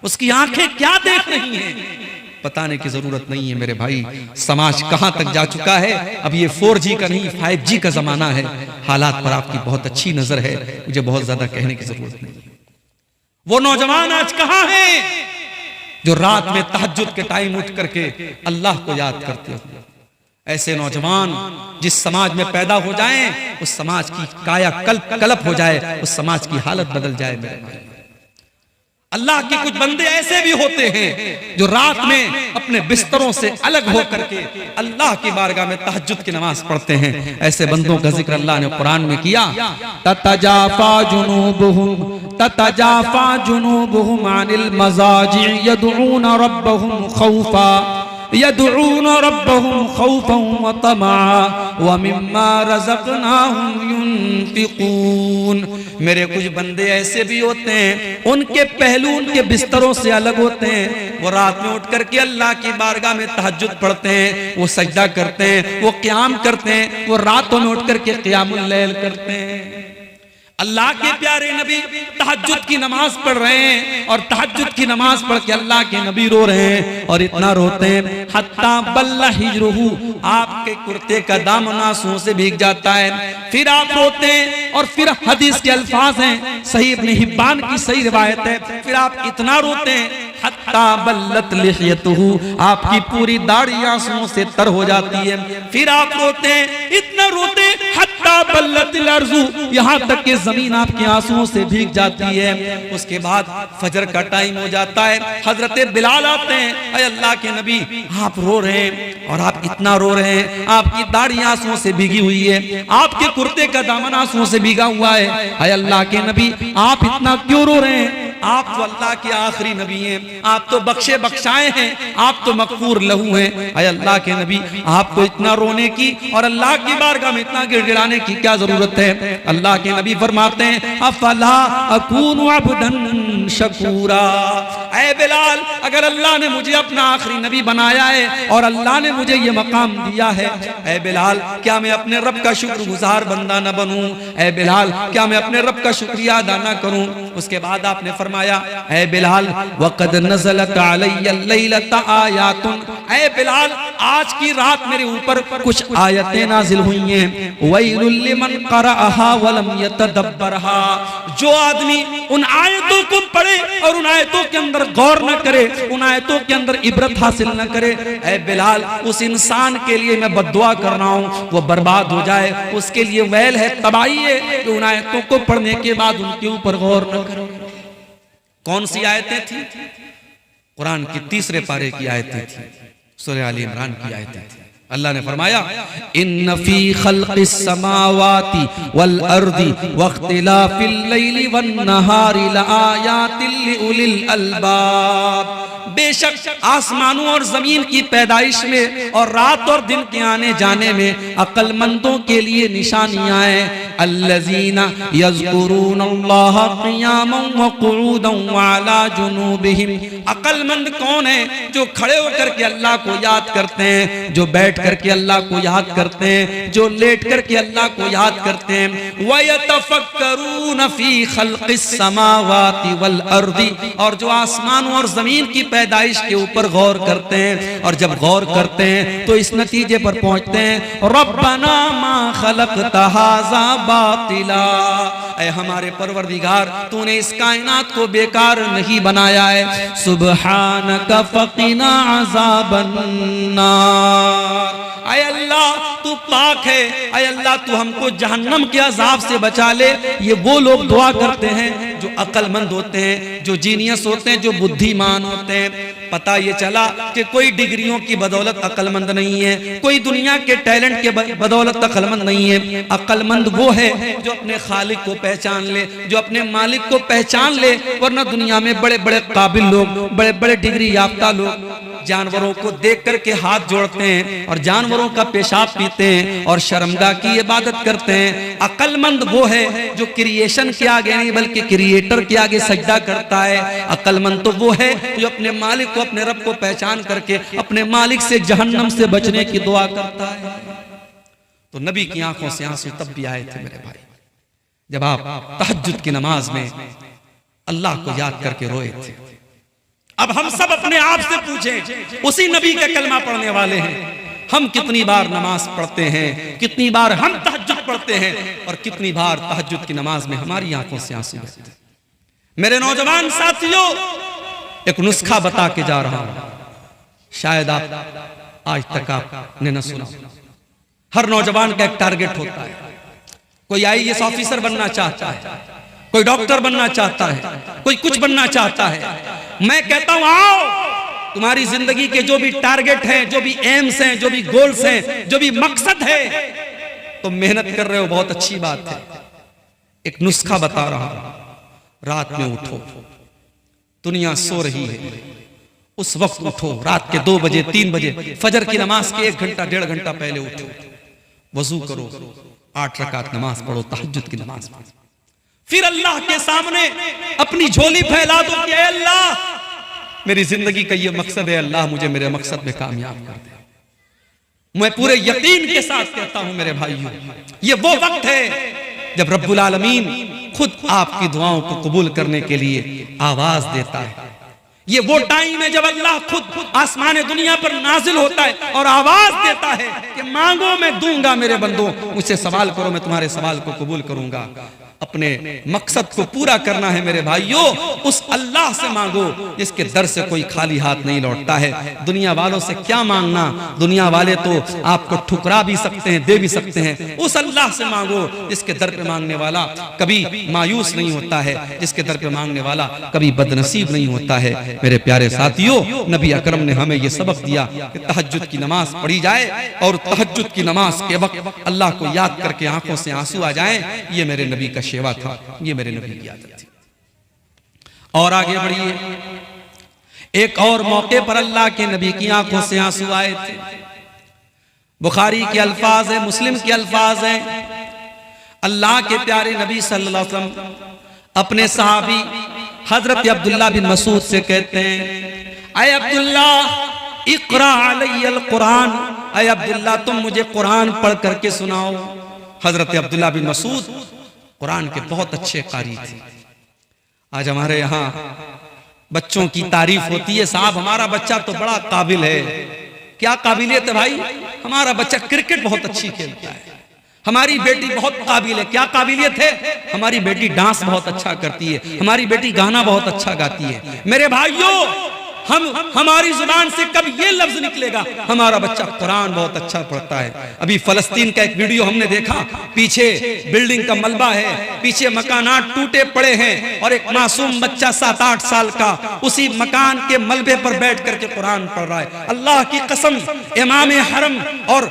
Speaker 1: उसकी आंखें क्या देख रही हैं, बताने की जरूरत नहीं है मेरे भाई। समाज कहां तक जा चुका है, अब ये 4G का नहीं 5G का जमाना है। हालात पर आपकी बहुत अच्छी नजर है, मुझे बहुत ज्यादा कहने की जरूरत नहीं। वो नौजवान आज कहां है जो रात में तहज्जुद के टाइम उठ करके अल्लाह को याद करते हो? ऐसे नौजवान जिस समाज में पैदा हो जाएं, उस समाज की काया कल्प हो जाए, उस समाज की हालत बदल जाए मेरे भाई। अल्लाह के कुछ बंदे ऐसे भी होते हैं जो रात में अपने बिस्तरों से अलग होकर के अल्लाह की बारगाह में तहज्जुद की नमाज पढ़ते हैं। ऐसे बंदों का जिक्र अल्लाह ने कुरान में किया, ततजाफा जुनूबुहुम अनिल मज़ाजि यदऊन रब्बहुम खौफन व तमअन व मिम्मा रज़क़नाहुम युनफ़िक़ून। मेरे कुछ बंदे ऐसे भी होते हैं, उनके पहलू उनके बिस्तरों से अलग होते हैं। वो रात में उठ करके अल्लाह की बारगाह में तहज्जुद पढ़ते हैं, वो सजदा करते हैं, वो क़याम करते हैं, वो रातों में उठ करके क़यामुल लैल करते हैं। अल्लाह के प्यारे नबी तहज्जुद की नमाज पढ़ रहे हैं, और तहज्जुद की नमाज पढ़ के अल्लाह के नबी रो रहे हैं, और इतना रोते हैं हत्ता बल्ला हिजरुहु, आपके कुर्ते का दामन आंसुओं से भीग जाता है। फिर आप रोते हैं, और फिर हदीस के अल्फाज हैं, सही इब्न हिब्बान की सही रिवायत है, फिर आप इतना रोते हैं हत्ता बल्लत लिहयतुहु, आपकी पूरी दाढ़ी आंसुओं से तर हो जाती है। फिर आप रोते हैं, इतना रोते हैं हत्ता बल्लतिल अर्ज़ु, यहां तक कि जमीन आपके आंसुओं से भीग जाती है। उसके बाद फजर का टाइम हो जाता है, हजरत बिलाल आते हैं, अय अल्लाह के नबी आप रो रहे हैं, और आप इतना रो रहे हैं, आपकी दाढ़ी आंसुओं से भीगी हुई है, आपके कुर्ते का दामन आंसुओं से भीगा हुआ है, अय अल्लाह के नबी आप इतना क्यों रो रहे हैं? आप तो अल्लाह के आखिरी नबी हैं, आप तो बख्शे बख्शाए हैं, आप तो मगफूर लहू हैं। अय अल्लाह के नबी आपको इतना रोने की और अल्लाह की बारगाह में इतना गिड़गिड़ाने की क्या जरूरत है? अल्लाह के नबी फरमाते हैं अफला अकूनु अब्दन शकूरा, ऐ बिलाल अगर अल्लाह ने मुझे अपना आखिरी नबी बनाया है और अल्लाह ने मुझे ये मकाम दिया है, ऐ बिलाल क्या मैं अपने रब का शुक्रगुजार बंदा न बनूं? ऐ बिलाल क्या मैं अपने रब का शुक्रिया अदा न करूं? उसके बाद आपने फरमाया ऐ बिलाल वक़द नज़लत अलैया लैलत आयातुन, ऐ बिलाल आज की रात मेरे ऊपर कुछ आयतें नाजिल हुई हैं, वैलुल लिमन क़रअहा वलम यतदब्बरहा, जो आदमी उन आयतों को पढ़े और उन आयतों के अंदर गौर न करे, उन आयतों के अंदर इबरत हासिल न करे, ऐ बिलाल उस इंसान के लिए मैं बद्दुआ कर रहा हूँ, वो बर्बाद हो जाए, उसके लिए वैल है, तबाही है कि उन आयतों को पढ़ने के बाद उनके ऊपर गौर न करे। कौन सी आयतें थी? कुरान की 3 पारे की आयतें थी, सूरह आल इमरान की आयतें थी। अल्लाह ने फरमाया इन्न फी खल्क़िस समावाति वल अर्दि वख्तिलाफिल लैलि वन नहारि लआयातिल लिउलिल अलबाब, बेशक आसमानों और जमीन की पैदाइश में और रात और दिन के आने जाने में अक्लमंदों के लिए निशानियां हैं। अल्लज़ीना यज़्कुरूनल्लाह क़ियामन व क़ुऊदन व अला जुनूबिहिम, अक्लमंद कौन है? जो खड़े होकर के अल्लाह को याद करते हैं, जो बैठ करके अल्लाह को याद करते हैं, जो लेट करके अल्लाह को याद करते हैं। व यतफक्करून फी खल्क़िस समावाति वल अर्दि, और जो आसमानों और जमीन की पैदाइश के ऊपर गौर करते हैं, और जब गौर करते हैं तो इस नतीजे पर पहुंचते हैं रब्बना मा खलक़ता हाज़ा बातिला, ऐ हमारे परवरदिगार तूने इस कायनात को बेकार नहीं बनाया है। सुब्हानका फ़क़िना अज़ाबन नार, ऐ अल्लाह तू पाक है, ऐ अल्लाह तू हमको जहन्नम के अजाब से बचा ले। ये वो लोग दुआ करते हैं जो अक्लमंद होते हैं, जो जीनियस होते हैं, जो बुद्धिमान होते हैं। पता ये चला कि कोई डिग्रियों की बदौलत अक्लमंद नहीं है, कोई दुनिया के टैलेंट के बदौलत अक्लमंद नहीं है। अक्लमंद वो है जो अपने खालिक को पहचान ले, जो अपने मालिक को पहचान ले। वरना दुनिया में बड़े बड़े काबिल लोग, बड़े बड़े डिग्री याफ्ता लोग जानवरों को देख करके हाथ जोड़ते हैं और जानवरों का पेशाब पीते हैं और शर्मगाह की इबादत करते हैं। अक्लमंद वो है जो क्रिएशन के आगे नहीं बल्कि क्रिएटर के आगे सजदा करता है। अक्लमंद तो वो है जो अपने मालिक को, अपने रब को पहचान करके अपने मालिक से जहन्नम से बचने की दुआ करता है। तो नबी की आंखों से आंसू तब भी आए थे मेरे भाई जब आप तहज्जुद की नमाज में अल्लाह को याद करके रोए थे। अब हम सब अपने आप से पूछें, उसी नबी का कलमा पढ़ने वाले हैं, हम कितनी बार नमाज पढ़ते हैं, कितनी बार हम तहज्जुद पढ़ते हैं और कितनी बार तहज्जुद की नमाज में हमारी आंखों से आंसू बहते हैं। मेरे नौजवान साथियों, एक नुस्खा बता के जा रहा हूं, शायद आप आज तक आपने न सुना। हर नौजवान का एक टारगेट होता है। कोई आईएएस ऑफिसर बनना चाहता है, कोई डॉक्टर बनना चाहता है, कोई कुछ बनना चाहता है। मैं कहता हूं आओ, तुम्हारी जिंदगी के जो भी टारगेट हैं, जो भी एम्स हैं, जो भी गोल्स हैं, जो भी मकसद है, तुम मेहनत कर रहे हो, बहुत अच्छी बात है। एक नुस्खा बता रहा हूं, रात में उठो, दुनिया सो रही है, उस वक्त उठो, रात के 2 बजे 3 बजे फजर की नमाज के 1 घंटा 1.5 घंटा पहले उठो, वजू करो, 8 रकात नमाज पढ़ो, तहज्जुद की नमाज पढ़ो। फिर अल्लाह के सामने अपनी झोली फैला दो कि अल्लाह मेरी जिंदगी का ये मकसद है, अल्लाह मुझे मेरे मकसद में कामयाब कर दे। मैं पूरे यकीन के साथ कहता हूं मेरे भाइयों, ये वो वक्त है जब रब्बुल आलमीन खुद आपकी दुआओं को कबूल करने के लिए आवाज देता है। ये वो टाइम है जब अल्लाह खुद आसमान दुनिया पर नाजिल होता है और आवाज देता है कि मांगो मैं दूंगा मेरे बंदों, मुझसे सवाल करो मैं तुम्हारे सवाल को कबूल करूंगा। अपने मकसद को पूरा करना है मेरे भाइयों, उस अल्लाह से मांगो जिसके दर से कोई खाली हाथ नहीं लौटता है। दुनिया वालों से क्या मांगना, दुनिया वाले तो आपको ठुकरा भी सकते हैं, दे भी सकते हैं। उस अल्लाह से मांगो जिसके दर पे मांगने वाला कभी मायूस नहीं होता है, जिसके दर पे मांगने वाला कभी बदनसीब नहीं होता है। मेरे प्यारे साथियों, नबी अकरम ने हमें यह सबक दिया कि तहज्जुद की नमाज पढ़ी जाए और तहज्जुद की नमाज के वक्त अल्लाह को याद करके आंखों से आंसू आ जाएं। ये मेरे नबी का शेवा था, ये मेरे नबी की आदत थी। और आगे बढ़िए, एक और मौके पर अल्लाह के नबी की आंखों से आंसू आए थे। बुखारी के अल्फाज है, मुस्लिम के अल्फाज है। अल्लाह के प्यारे नबी सल्लल्लाहु अलैहि वसल्लम अपने सहाबी हजरत अब्दुल्लाह बिन मसूद से कहते हैं, अय अब्दुल्ला इक़रा अलैयल कुरान, अय अब्दुल्ला तुम मुझे कुरान पढ़ करके सुनाओ। हजरत अब्दुल्लाह बिन मसूद कुरान के बहुत अच्छे कारी थे। आज हमारे यहाँ बच्चों की तारीफ होती है, साहब हमारा बच्चा तो बड़ा काबिल है। क्या काबिलियत है भाई? हमारा बच्चा क्रिकेट बहुत अच्छी खेलता है, हमारी बेटी बहुत काबिल है। क्या काबिलियत है? हमारी बेटी डांस बहुत अच्छा करती है, हमारी बेटी गाना बहुत अच्छा गाती है। मेरे भाइयों, हमारी जुबान से कब ये लफ्ज निकलेगा हमारा बच्चा कुरान बहुत अच्छा पढ़ता है। अभी फलस्तीन का एक वीडियो हमने देखा, पीछे बिल्डिंग का मलबा है, पीछे मकानात टूटे पड़े हैं और एक मासूम बच्चा 7-8 साल का उसी मकान के मलबे पर बैठ करके कुरान पढ़ रहा है। अल्लाह की कसम, इमाम हरम और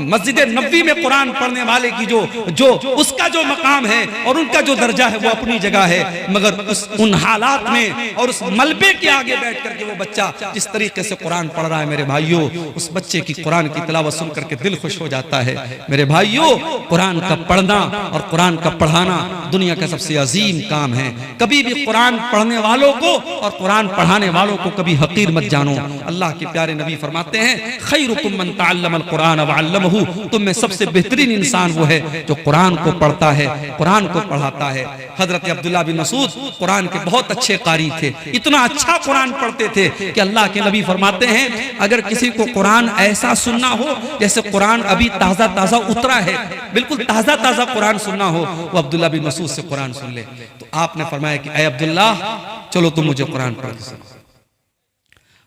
Speaker 1: मस्जिद नबी में कुरान पढ़ने वाले की जो उसका जो मकाम है और उनका जो दर्जा है वो अपनी जगह है, मगर उन हालात में और उस मलबे के आगे बैठ करके वो बच्चा जिस तरीके से कुरान पढ़ रहा है, मेरे भाइयों, उस बच्चे की कुरान की तिलावत सुन करके दिल खुश हो जाता है। मेरे भाइयों, कुरान का पढ़ना और कुरान का पढ़ाना दुनिया का सबसे अजीम काम है। कभी भी कुरान पढ़ने वालों को और कुरान पढ़ाने वालों को कभी हकीर मत जानो। अल्लाह के प्यारे नबी फरमाते हैं, खैरुकुम मन तअल्लमल कुरान व अल्लमहु, तुम में सबसे बेहतरीन इंसान वो है जो कुरान को पढ़ता है, कुरान को पढ़ाता है। हजरत अब्दुल्लाह बिन मसूद कुरान के बहुत अच्छे कारी थे, इतना अच्छा कुरान पढ़ते थे कि अल्लाह के नबी फरमाते हैं, अगर किसी को कुरान ऐसा सुनना हो जैसे कुरान अभी ताजा ताजा उतरा है, बिल्कुल ताजा ताजा कुरान सुनना हो, वो अब्दुल्लाह बिन मसूद से कुरान सुन ले। तो आपने फरमाया कि ऐ अब्दुल्ला, चलो तुम मुझे कुरान पढ़ के सुनाओ।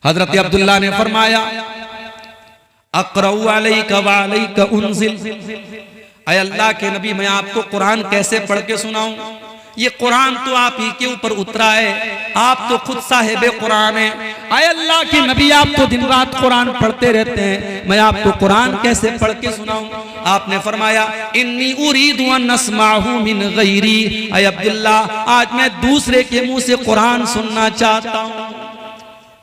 Speaker 1: हजरत अब्दुल्ला ने फरमाया, अक़रउ अलैका व अलैका उन्ज़िल, ऐ अल्लाह के नबी मैं आपको कुरान कैसे पढ़ के सुनाऊं? ये कुरान तो आप ही के ऊपर उतरा है, आप तो खुद साहिब कुरान है, आए अल्लाह के नबी, आप तो दिन रात कुरान पढ़ते रहते हैं, मैं आपको कुरान कैसे पढ़ के सुनाऊं? आपने फरमाया इन्नी उरीदु अन अस्माहु मिन गैरी। आए अब्दुल्ला, आज मैं दूसरे के मुंह से कुरान सुनना चाहता हूं।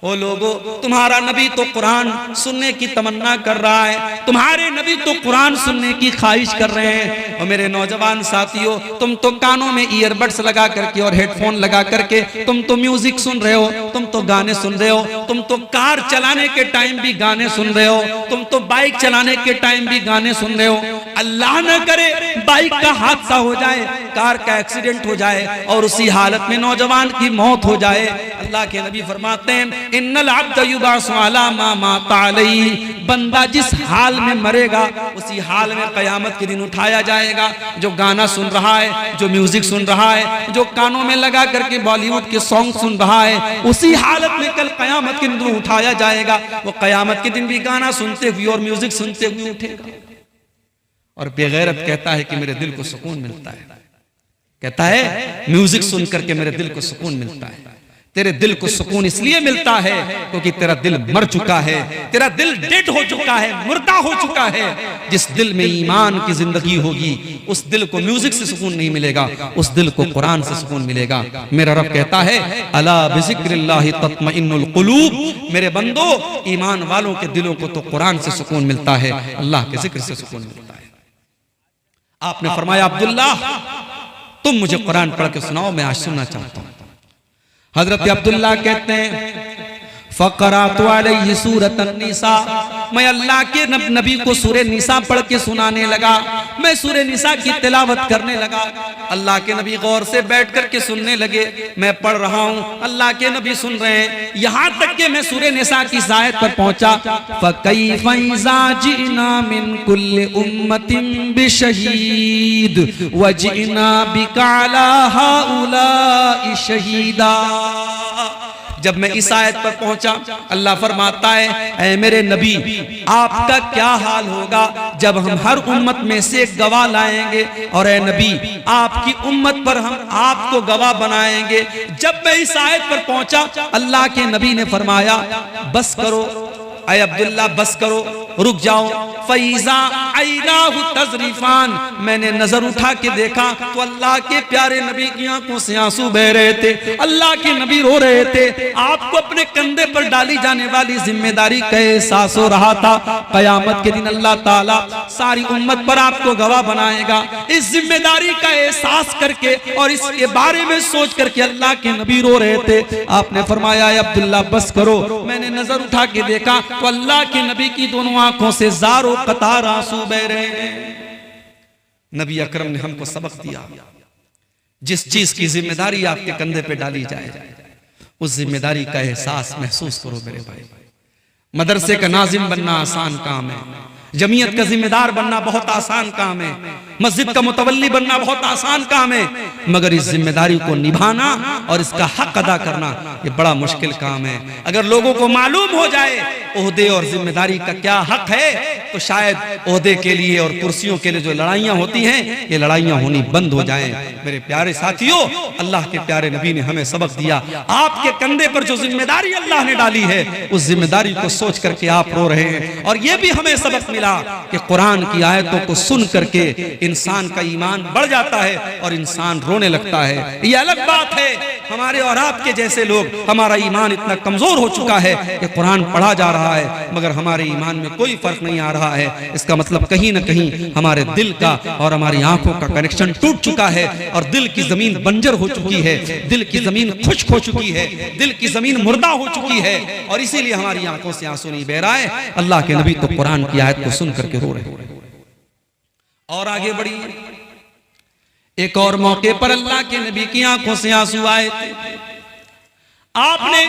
Speaker 1: ओ लोगों, तुम्हारा नबी तो कुरान सुनने की तमन्ना कर रहा है, तुम्हारे नबी तो कुरान सुनने की ख्वाहिश कर रहे हैं। और मेरे नौजवान साथियों, तुम तो कानों में ईयरबड्स लगा करके और हेडफोन लगा करके तुम तो म्यूजिक सुन रहे हो, तुम तो गाने सुन रहे हो, तुम तो कार चलाने के टाइम भी गाने सुन रहे हो, तुम तो बाइक चलाने के टाइम भी गाने सुन रहे हो। अल्लाह न करे बाइक का हादसा हो जाए, कार का एक्सीडेंट हो जाए और उसी हालत में नौजवान की मौत हो जाए। अल्लाह के नबी फरमाते हैं इन्नल अब्द युबासु अला मा माता अलैहि, बंदा जिस हाल में मरेगा उसी हाल में कयामत के दिन उठाया जाएगा। जो गाना सुन रहा है, जो म्यूजिक सुन रहा है, जो कानों में लगा करके बॉलीवुड के सॉन्ग सुन रहा है, उसी हालत में कल कयामत के दिन उठाया जाएगा। वो कयामत के दिन भी गाना सुनते हुए और म्यूजिक सुनते हुए उठेगा। और बेगैरत कहता है कि मेरे दिल को सुकून मिलता है, कहता है म्यूजिक सुन करके मेरे दिल को सुकून मिलता है। तेरे दिल को सुकून इसलिए मिलता है क्योंकि तेरा दिल मर चुका है, तेरा दिल डेड हो चुका है, मुर्दा हो चुका है। जिस दिल में ईमान की जिंदगी होगी उस दिल को म्यूजिक से सुकून नहीं मिलेगा, उस दिल को कुरान से सुकून मिलेगा। मेरा रब कहता है अला बिज़िक्रिल्लाहि तत्मइन्नुल कुलूब, मेरे बंदो ईमान वालों के दिलों को तो कुरान से सुकून मिलता है, अल्लाह के जिक्र से सुकून मिलता है। आपने फरमाया अब्दुल्ला, तुम मुझे कुरान पढ़ के सुनाओ, मैं आज सुनना चाहता हूं। हजरत अब्दुल्ला कहते हैं फ़क़रातु अलैहि सूरत अन्निसा, मैं अल्लाह के नबी को सूरह निसा पढ़ के सुनाने लगा। मैं सूरह निसा की तिलावत करने लगा, अल्लाह के नबी गौर से बैठ करके सुनने लगे। मैं पढ़ रहा हूँ, अल्लाह के नबी सुन रहे हैं, यहाँ तक कि मैं सूरह निसा की आयत पर पहुंचा। फ़कैफ़ इज़ा जिना मिन कुल्लि उम्मतिन बिशहीद व जिना बिका अला हाउलाई शहीदा। जब मैं इस आयत पर पहुंचा, अल्लाह फरमाता है ऐ मेरे नबी, आपका क्या हाल होगा जब हम हर उम्मत में से एक गवाह लाएंगे और ऐ नबी आपकी उम्मत पर हम आपको गवाह बनाएंगे। जब मैं इस आयत पर पहुंचा, अल्लाह के नबी ने फरमाया बस करो ऐ अब्दुल्ला, बस करो, रुक जाओ। फैज़ा ऐनाहु तज़रिफ़ान, मैंने नजर उठा के देखा तो अल्लाह के प्यारे नबी की आंखों से आंसू बह रहे थे, अल्लाह के नबी रो रहे थे। आपको अपने कंधे पर डाली जाने वाली जिम्मेदारी का एहसास हो रहा था। कयामत के दिन अल्लाह ताला सारी उम्मत पर आपको गवाह बनाएगा। इस जिम्मेदारी का एहसास करके और इसके बारे में सोच करके अल्लाह के नबी रो रहे थे। आपने फरमाया अब्दुल्ला बस करो। मैंने नजर उठा के देखा तो अल्लाह के नबी की दोनों आंखों से ज़ारो कतार आंसू बह रहे हैं। नबी अकरम ने हमको सबक दिया, जिस चीज की जिम्मेदारी आपके कंधे पे डाली जाए उस जिम्मेदारी का एहसास महसूस करो मेरे भाई। मदरसे का नाजिम बनना आसान काम है, जमीयत का जिम्मेदार बनना बहुत आसान काम है, मस्जिद का मुतवल्ली बनना बहुत आसान काम है, मगर इस जिम्मेदारी को निभाना और इसका हक अदा करना ये बड़ा मुश्किल काम है। अगर लोगों को मालूम हो जाए ओहदे और जिम्मेदारी का क्या हक है तो शायद ओहदे के लिए और कुर्सियों के लिए जो लड़ाइयां होती हैं ये लड़ाइयां होनी बंद हो जाएं। मेरे प्यारे साथियों, अल्लाह के प्यारे नबी ने हमें सबक दिया। आपके कंधे पर जो जिम्मेदारी अल्लाह ने डाली है उस जिम्मेदारी को सोच करके आप रो रहे हैं। और ये भी हमें सबक मिला कि कुरान की आयतों को सुन करके इंसान का ईमान बढ़ जाता है और इंसान रोने लगता है। ये अलग बात है हमारे और आपके जैसे लोग, हमारा ईमान इतना कमजोर हो चुका है कि कुरान पढ़ा जा रहा है मगर हमारे ईमान में कोई फर्क नहीं आ रहा है। इसका मतलब कहीं ना कहीं हमारे दिल का और हमारी आंखों का कनेक्शन टूट चुका है और दिल की जमीन बंजर हो चुकी है, दिल की जमीन खुश्क हो चुकी है, दिल की जमीन मुर्दा हो चुकी है और इसीलिए हमारी आंखों से आंसू नहीं बह रहा है। अल्लाह के नबी तो कुरान की आयत को सुन करके रो रहे हैं। और आगे बढ़ी, एक और मौके पर अल्लाह के नबी की आंखों से आंसू आए थे। आपने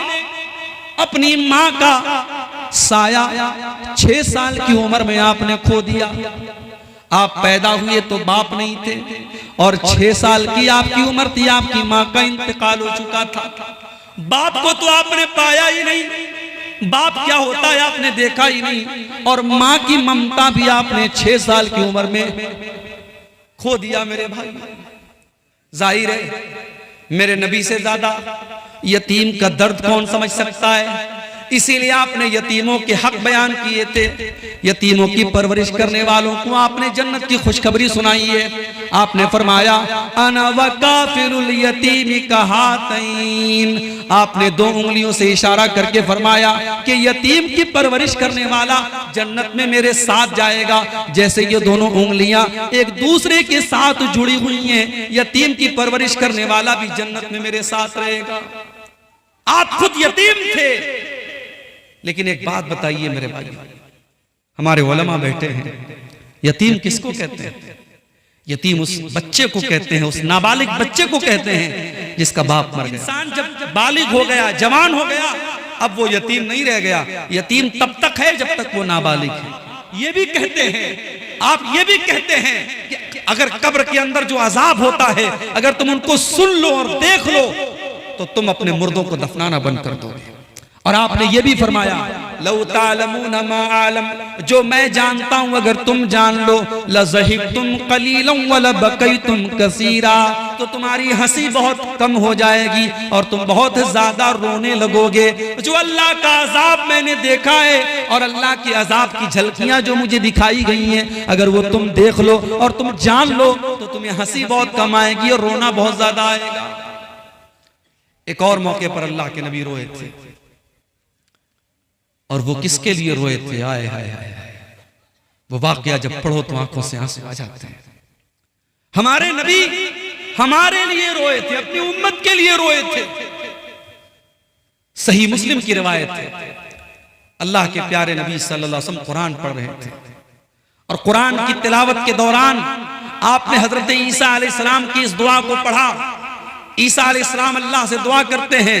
Speaker 1: अपनी मां का साया 6 साल की उम्र में आपने खो दिया। आप पैदा हुए तो बाप नहीं थे और 6 साल की आपकी उम्र थी, आपकी मां का इंतकाल हो चुका था। बाप को तो आपने पाया ही नहीं, बाप क्या होता है आपने देखा ही नहीं, और मां की ममता भी आपने 6 साल की उम्र में खो दिया। मेरे भाई, जाहिर है मेरे नबी से ज्यादा यतीम का दर्द कौन समझ सकता है। इसीलिए आपने यतीमों के हक बयान किए थे। यतीमों की परवरिश करने वालों को आपने जन्नत की खुशखबरी सुनाई है। आपने फरमाया अना व काफिरुल यतीमी कहातैन। आपने दो उंगलियों से इशारा करके फरमाया कि यतीम की परवरिश करने वाला जन्नत में मेरे साथ जाएगा। जैसे ये दोनों उंगलियां एक दूसरे के साथ जुड़ी हुई हैं, यतीम की परवरिश करने वाला भी जन्नत में मेरे साथ रहेगा। आप खुद यतीम थे, लेकिन एक बात बताइए मेरे भाई, हमारे उलमा बैठे हैं, यतीम किसको कहते हैं? यतीम उस बच्चे को कहते हैं, उस नाबालिग बच्चे को कहते हैं जिसका बाप मर गया। इंसान जब बालिग हो गया, जवान हो गया, अब वो यतीम नहीं रह गया। यतीम तब तक है जब तक वो नाबालिग है। ये भी कहते हैं, आप ये भी कहते हैं कि अगर कब्र के अंदर जो अजाब होता है, अगर तुम उनको सुन लो और देख लो तो तुम अपने मुर्दों को दफनाना बंद कर दोगे। और आपने ये भी फरमाया लौ तालमून मा आलम, जो मैं जानता हूं अगर तुम जान लो, लज़हिकतुम कलीलन व लबकैतुम कसीरा, तो तुम्हारी हंसी बहुत कम हो जाएगी और तुम बहुत ज्यादा रोने लगोगे। जो अल्लाह का अजाब मैंने देखा है और अल्लाह के अजाब की झलकियां जो मुझे दिखाई गई हैं, अगर वो तुम देख लो और तुम जान लो तो तुम्हें हंसी बहुत कम आएगी और रोना बहुत ज्यादा आएगा। एक और मौके पर अल्लाह के नबी रोए थे, और वो किसके लिए रोए थे? आए हाय हाय, वो वाकया जब पढ़ो तो आंखों से आंसू आ जाते हैं। हमारे नबी हमारे लिए रोए थे, अपनी उम्मत के लिए रोए थे। सही मुस्लिम की रिवायत है, अल्लाह के प्यारे नबी सल्लल्लाहु अलैहि वसल्लम कुरान पढ़ रहे थे और कुरान की तिलावत के दौरान आपने हजरत ईसा अलैहिस्सलाम की इस दुआ को पढ़ा। ईसा अलैहिस्सलाम अल्लाह से दुआ करते हैं,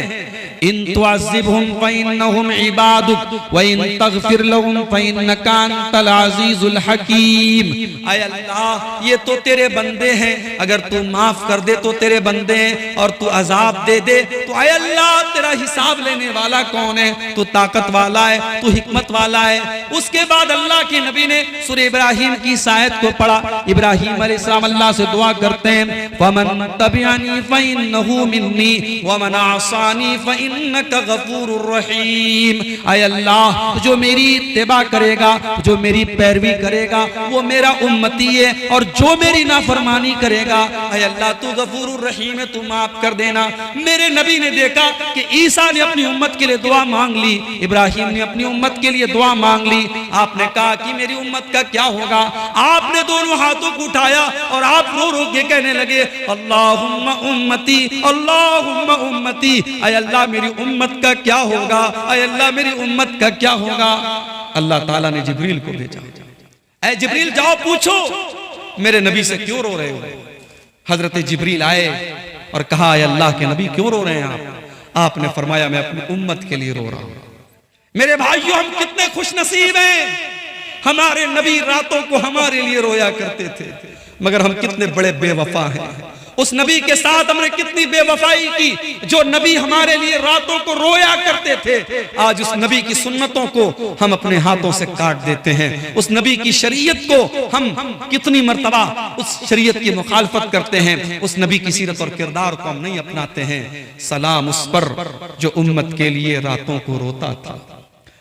Speaker 1: इन तुअज़्ज़िबहुम फ़इन्नहुम इबादुक व इन तग़फ़िर लहुम फ़इन्नका अंतल अज़ीज़ुल हकीम। ऐ अल्लाह, ये तो तेरे बंदे हैं, अगर तू माफ कर दे तो तेरे बंदे हैं, और तू अजाब दे दे तो ऐ अल्लाह तेरा हिसाब लेने वाला कौन है? तू ताकत वाला है, तू हिकमत वाला है। उसके बाद अल्लाह के नबी ने सूरह इब्राहिम की इस आयत को पढ़ा। इब्राहिम अलैहिस्सलाम अल्लाह से दुआ करते हैं, फ़मन तबिअनी फ़इन्नहु मिन्नी व मन असानी फ़इन्नका गफूरुर रहीम। ऐ अल्लाह, जो मेरी इत्तिबा करेगा, जो मेरी पैरवी करेगा, वो मेरा उम्मती है, और जो मेरी नाफरमानी करेगा, ऐ अल्लाह तू गफूरुर रहीम है, तू माफ कर देना। मेरे नबी ने देखा कि ईसा ने अपनी उम्मत के लिए दुआ मांग ली, इब्राहिम ने अपनी उम्मत के लिए दुआ मांग ली। आपने कहा कि मेरी उम्मत का क्या होगा? आपने दोनों हाथों को उठाया और आप रो रो के कहने लगे, अल्लाहुम्मा उम्मती, अल्लाहुम्मा उम्मती। ऐ अल्लाह मेरी उम्मत का क्या होगा? ऐ अल्लाह मेरी उम्मत का क्या होगा? अल्लाह ताला ने जिब्रील को भेजा, ऐ जिब्रील जाओ पूछो मेरे नबी से क्यों रो रहे हो? हजरत जिब्रील आए और कहा, ऐ अल्लाह के नबी क्यों रो रहे हैं आप? आपने फरमाया, मैं अपनी उम्मत के लिए रो रहा हूं। मेरे भाइयों, हम कितने खुश नसीब हैं, हमारे नबी रातों को हमारे लिए रोया करते थे, मगर हम कितने बड़े बेवफा हैं। उस नबी के साथ हमने कितनी बेवफाई की, जो नबी हमारे लिए रातों को रोया करते थे। आज उस नबी की सुन्नतों को हम अपने हाथों से काट देते हैं। उस नबी की शरीयत को हम कितनी मर्तबा उस शरीयत की मुखालफत करते हैं। उस नबी की सीरत और किरदार को हम नहीं अपनाते हैं। सलाम उस पर जो उम्मत के लिए रातों को रोता था,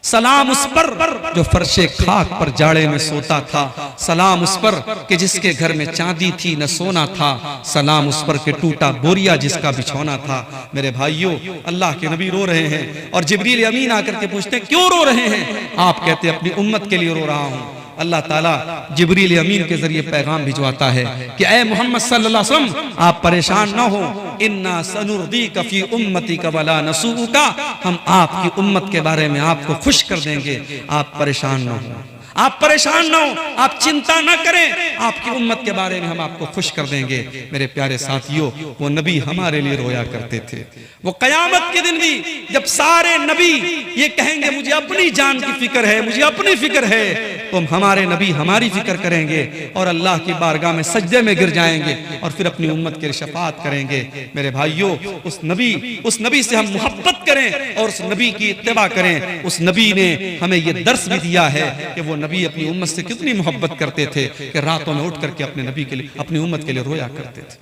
Speaker 1: सलाम उस पर जो फर्शे खाक पर जाड़े में सोता था, सलाम उस पर कि जिसके घर में चांदी थी न सोना था, सलाम उस पर कि टूटा बोरिया जिसका बिछौना था। मेरे भाइयों, अल्लाह के नबी रो रहे हैं और जिब्रील अमीन आकर के पूछते हैं, क्यों रो रहे हैं? आप कहते अपनी उम्मत के लिए रो रहा हूं। अल्लाह ताला जिब्रील अमीन के जरिए पैगाम भिजवाता है कि ऐ मोहम्मद सल्लल्लाहु अलैहि वसल्लम, आप परेशान ना हो, इन्ना सनुर्दीका फी उम्मतिका वला नसूका, हम आपकी उम्मत के बारे में आपको खुश कर देंगे, आप परेशान ना हो, आप परेशान ना हो, आप चिंता ना करें, आपकी उम्मत के बारे में हम आपको खुश कर देंगे। मेरे प्यारे साथियों, वो नबी हमारे लिए रोया करते थे। वो कयामत के दिन भी जब सारे नबी ये कहेंगे मुझे अपनी जान की फिक्र है, मुझे अपनी फिक्र है, तो हमारे नबी हमारी फिक्र करेंगे और अल्लाह की बारगाह में सजदे में गिर जाएंगे और फिर अपनी उम्मत की शफाअत करेंगे। मेरे भाइयों, उस नबी से हम मोहब्बत करें और उस नबी की इत्तिबा करें। उस नबी ने हमें ये दर्स भी दिया है कि वो नबी अपनी उम्मत से कितनी मोहब्बत करते थे कि रातों में उठ करके अपने नबी के लिए, अपनी उम्मत के लिए रोया करते थे।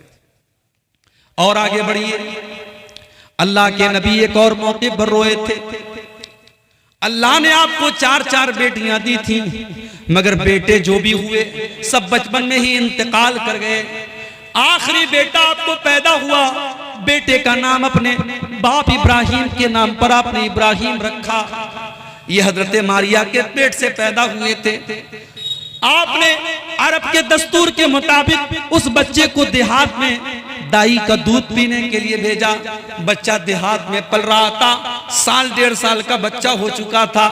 Speaker 1: और आगे बढ़िए, अल्लाह के नबी एक और मौके पर रोए थे। अल्लाह ने आपको 4-4 बेटियां दी थी, मगर बेटे जो भी हुए सब बचपन में ही इंतकाल कर गए। आखिरी बेटा आपको पैदा हुआ, बेटे का नाम अपने बाप इब्राहिम के नाम पर आपने इब्राहिम रखा। ये हजरत मारिया के पेट से पैदा हुए थे। आपने अरब के दस्तूर के मुताबिक उस बच्चे को देहात में दाई का दूध पीने के लिए भेजा। बच्चा देहात में पल रहा था, 1.5 साल का बच्चा हो चुका था।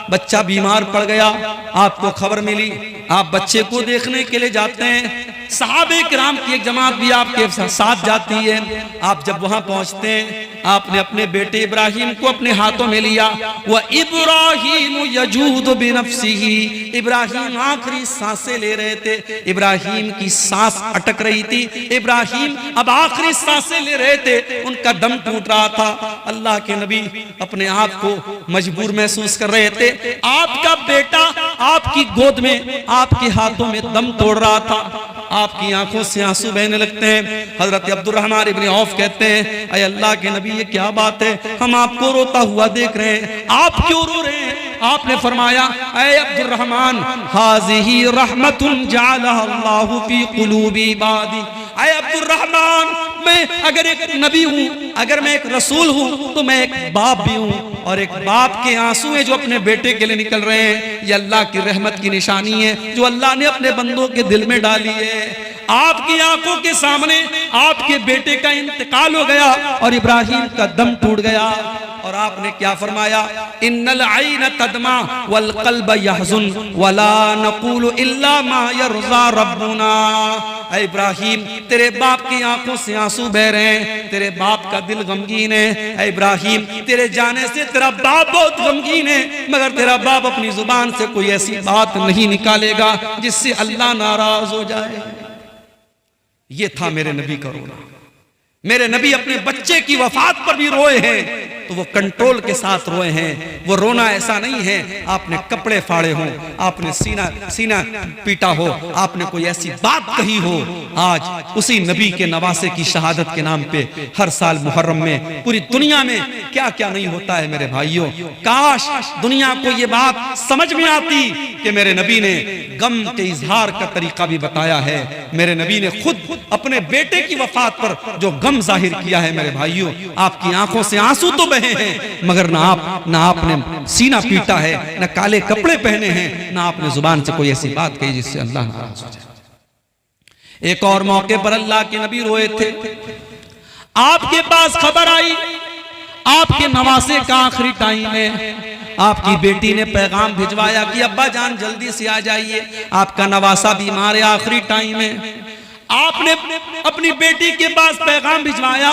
Speaker 1: बच्चा बीमार पड़ गया, आपको खबर मिली, आप बच्चे को देखने के लिए जाते हैं। सहाबे किराम की एक जमात भी आपके साथ जाती है। आप जब वहां पहुंचते हैं, आपने अपने बेटे इब्राहिम को अपने हाथों में लिया। वह इब्राहिम यजूद बिनफ्सिही, इब्राहिम आखिरी सांसें ले रहे थे, इब्राहिम की सांस अटक रही थी, इब्राहिम अब आखिरी सांसें ले रहे थे, उनका दम टूट रहा था। अल्लाह के नबी अपने आप को मजबूर महसूस कर रहे थे। आपका बेटा आपकी गोद में आपके हाथों में दम तोड़ रहा था, आपकी आंखों से आंसू बहने लगते हैं। हजरत अब्दुर्रहमान इब्न औफ कहते हैं, अय अल्लाह के नबी ये क्या बात है, हम आपको रोता हुआ देख रहे हैं, आप क्यों रो रहे हैं? आपने फरमाया, अय अब्दुर्रहमान, हाज़िही रहमतुन जअलहा अल्लाहु फी क़ुलूबि इबादी। अय अब्दुर्रहमान, मैं अगर एक नबी हूँ, अगर मैं एक रसूल हूँ, तो मैं एक बाप भी हूँ, और एक बाप के आंसू हैं जो अपने बेटे के लिए निकल रहे हैं, ये अल्लाह की रहमत की निशानी है जो अल्लाह ने अपने बंदों के दिल में डाली है। आपकी आंखों के सामने आपके बेटे का इंतकाल हो गया और इब्राहिम का दम टूट गया, और आपने क्या फरमाया, इन्नल आइन तदमा वल क़ल्ब यहज़ुन वला नक़ूलु इल्ला मा यरज़ा रब्बुना। ऐ इब्राहिम, तेरे बाप की आंखों से आंसू बह रहे हैं, तेरे बाप का दिल गमगीन है। ऐ इब्राहिम, तेरे जाने से तेरा बाप बहुत गमगीन है, मगर तेरा बाप अपनी जुबान से कोई ऐसी बात नहीं निकालेगा जिससे अल्लाह नाराज हो जाए। ये था मेरे नबी का रोना। मेरे नबी अपने बच्चे की वफात पर भी रोए हैं, तो वो कंट्रोल के साथ रोए हैं। वो रोना ऐसा नहीं है आपने कपड़े फाड़े हो, आपने सीना पीटा हो, आपने कोई ऐसी बात कही हो। आज उसी नबी के नवासे की शहादत के नाम पे हर साल मुहर्रम में पूरी दुनिया में क्या क्या नहीं होता है मेरे भाइयों। काश दुनिया को ये बात समझ में आती कि मेरे नबी ने गम के इजहार का तरीका भी बताया है। मेरे नबी ने खुद अपने बेटे की वफात पर जो गम जाहिर किया है मेरे भाइयों, आपकी आंखों से आंसू तो बहे हैं, मगर ना आपने सीना पीटा है, ना काले कपड़े पहने हैं, ना आपने जुबान से कोई ऐसी बात कही जिससे अल्लाह नाराज हो जाए। एक और मौके पर अल्लाह के नबी रोए थे। आपके पास खबर आई आपके नवासे का आखिरी टाइम है। आपकी बेटी ने पैगाम भिजवाया कि अब्बा जान जल्दी से आ जाइए, आपका नवासा बीमार है, आखिरी टाइम है। आपने अपनी बेटी के पास पैगाम भिजवाया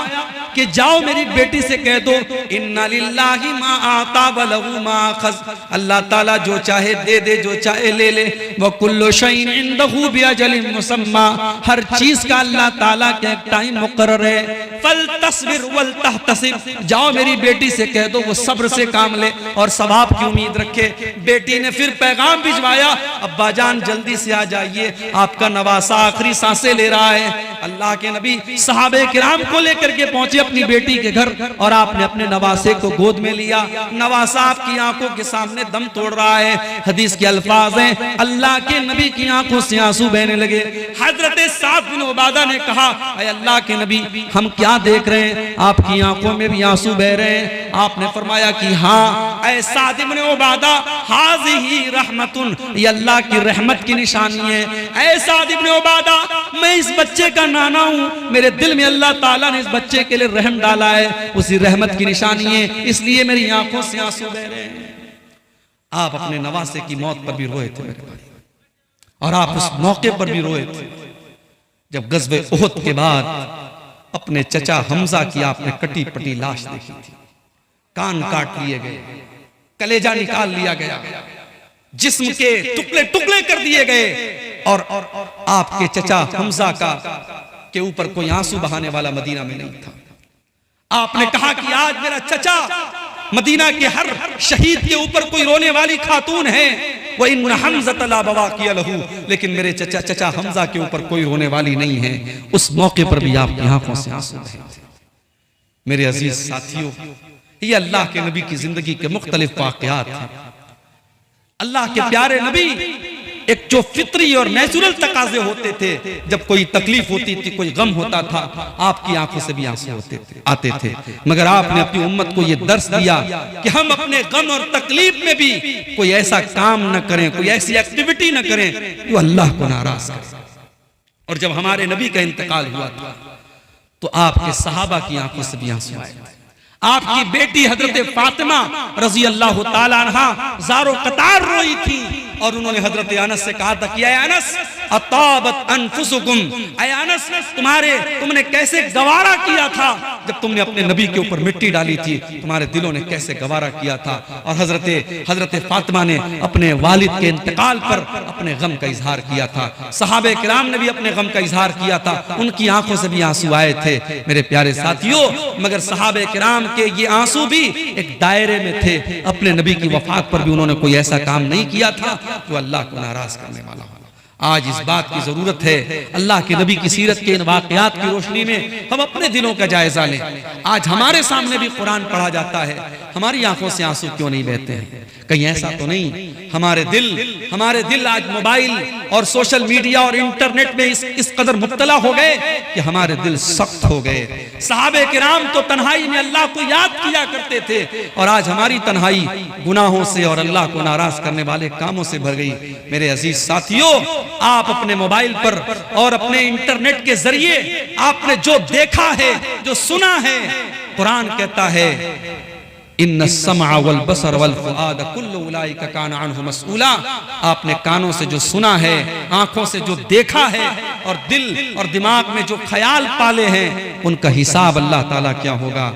Speaker 1: कि जाओ मेरी बेटी से कह दो, इन्ना लिल्लाहि मा आता व लहु मा अखज़, अल्लाह ताला जो चाहे दे दे, जो चाहे ले ले, व कुल्लु शैइन इंदहु बिअजलिन मुसम्मा, हर चीज का अल्लाह ताला के एक टाइम मुकर्रर है। फल तस्बिर वल तहतसिब, जाओ मेरी बेटी से कह दो वो सब्र से काम ले और सवाब की उम्मीद रखे। बेटी ने फिर पैगाम भिजवाया, अब्बा जान जल्दी से आ जाइए, आपका नवासा आखिरी सांसें ले रहा है। अल्लाह के नबी सहाबे किराम को लेकर के पहुंचे अपनी बेटी के घर, और आपने अपने नवासे को गोद में लिया। नवासा आपकी आंखों के सामने दम तोड़ रहा है। हदीस के अल्फाज हैं, अल्लाह के नबी की आंखों से आंसू बहने लगे। हजरत साद बिन उबादा ने कहा, ऐ अल्लाह के नबी हम क्या देख रहे हैं, आपकी आंखों में भी आंसू बह रहे हैं। आपने फरमाया कि हाँ ऐ साद बिन उबादा, हाज़िही रहमतुन, ये अल्लाह की रहमत की निशानी है। ऐ साद बिन उबादा, मैं इस बच्चे का नाना हूँ, मेरे दिल में अल्लाह ताला ने इस बच्चे के लिए रहम डाला है, उसी रहमत की निशानी है, इसलिए मेरी आंखों से आंसू बह रहे हैं। आप अपने नवासे की मौत पर भी रोए थे मेरे भाई, और आप उस मौके पर भी रोए थे जब गज़वे उहद के बाद अपने चचा हमजा की आपने कटी पटी लाश देखी थी। कान काट लिए गए, कलेजा निकाल लिया गया, जिस्म के टुकड़े टुकड़े कर दिए गए, और आपके चचा हमजा का के ऊपर कोई आंसू बहाने वाला मदीना में नहीं था। आपने कहा कि आज मेरा चचा, मदीना के हर शहीद के ऊपर कोई रोने वाली खातून है, वो इन हमज़त ला बवाक़िय लहू, लेकिन मेरे चचा हमजा के ऊपर कोई रोने वाली नहीं है। उस मौके पर भी आपकी आंखों से आंसू बहे। मेरे अजीज साथियों, ये अल्लाह के नबी की जिंदगी के मुख्तलिफ वाक़यात हैं। अल्लाह के प्यारे नबी एक जो फित्री और नेचुरल तकाजे होते थे, जब कोई तकलीफ होती थी, कोई गम होता था, आपकी आंखों से भी आंसू आते थे। मगर आपने अपनी उम्मत को यह दर्स दिया कि हम अपने गम और तकलीफ में भी कोई ऐसा काम न करें, कोई ऐसी एक्टिविटी न करें जो अल्लाह को नाराज करे। और जब हमारे नबी का इंतकाल हुआ था तो आपके सहाबा की आंखों से भी आंसू आए। आपकी बेटी हजरत फातिमा रजी अल्लाह ताला अन्हा ज़ारो कतार रोई थी और उन्होंने हजरत अनस से कहा था कि ऐ अनस अताबत अनफुसुकुम, ऐ अनस तुमने कैसे गवारा किया था जब तुमने अपने नबी के ऊपर मिट्टी डाली थी, तुम्हारे दिलों ने कैसे गवारा किया था। और हजरत फातिमा ने अपने वालिद के इंतकाल पर अपने गम का इजहार किया था। सहाबे किराम ने भी अपने गम का इजहार किया था, उनकी आंखों से भी आंसू आए थे मेरे प्यारे साथियों। मगर सहाबे किराम के ये आंसू भी एक दायरे में थे, अपने नबी की वफात पर भी उन्होंने कोई ऐसा काम नहीं किया था जो अल्लाह को नाराज करने वाला हो। आज इस बात की जरूरत है, अल्लाह के नबी की सीरत के इन वाकयात की रोशनी में हम अपने दिलों का जायजा लें। आज हमारे सामने भी कुरान पढ़ा जाता है, हमारी आंखों से आंसू क्यों नहीं बहते हैं? कहीं ऐसा तो नहीं हमारे दिल आज मोबाइल और सोशल मीडिया और इंटरनेट में इस कदर मुब्तला हो गए कि हमारे दिल सख्त हो गए। सहाबे किराम तो तन्हाई में अल्लाह को याद किया करते थे और आज हमारी तन्हाई गुनाहों से और अल्लाह को नाराज करने वाले कामों से भर गई। मेरे अजीज साथियों, आप अपने मोबाइल पर और अपने इंटरनेट के जरिए आपने जो देखा है, जो सुना है, कुरान कहता है इन्नस समा वल बसर वल फुआद कुल्लु उलाइका काना अन्हु मसऊला। आपने कानों से जो सुना है, आंखों से जो देखा है और दिल और दिमाग में जो ख्याल पाले हैं, उनका हिसाब अल्लाह ताला क्या होगा।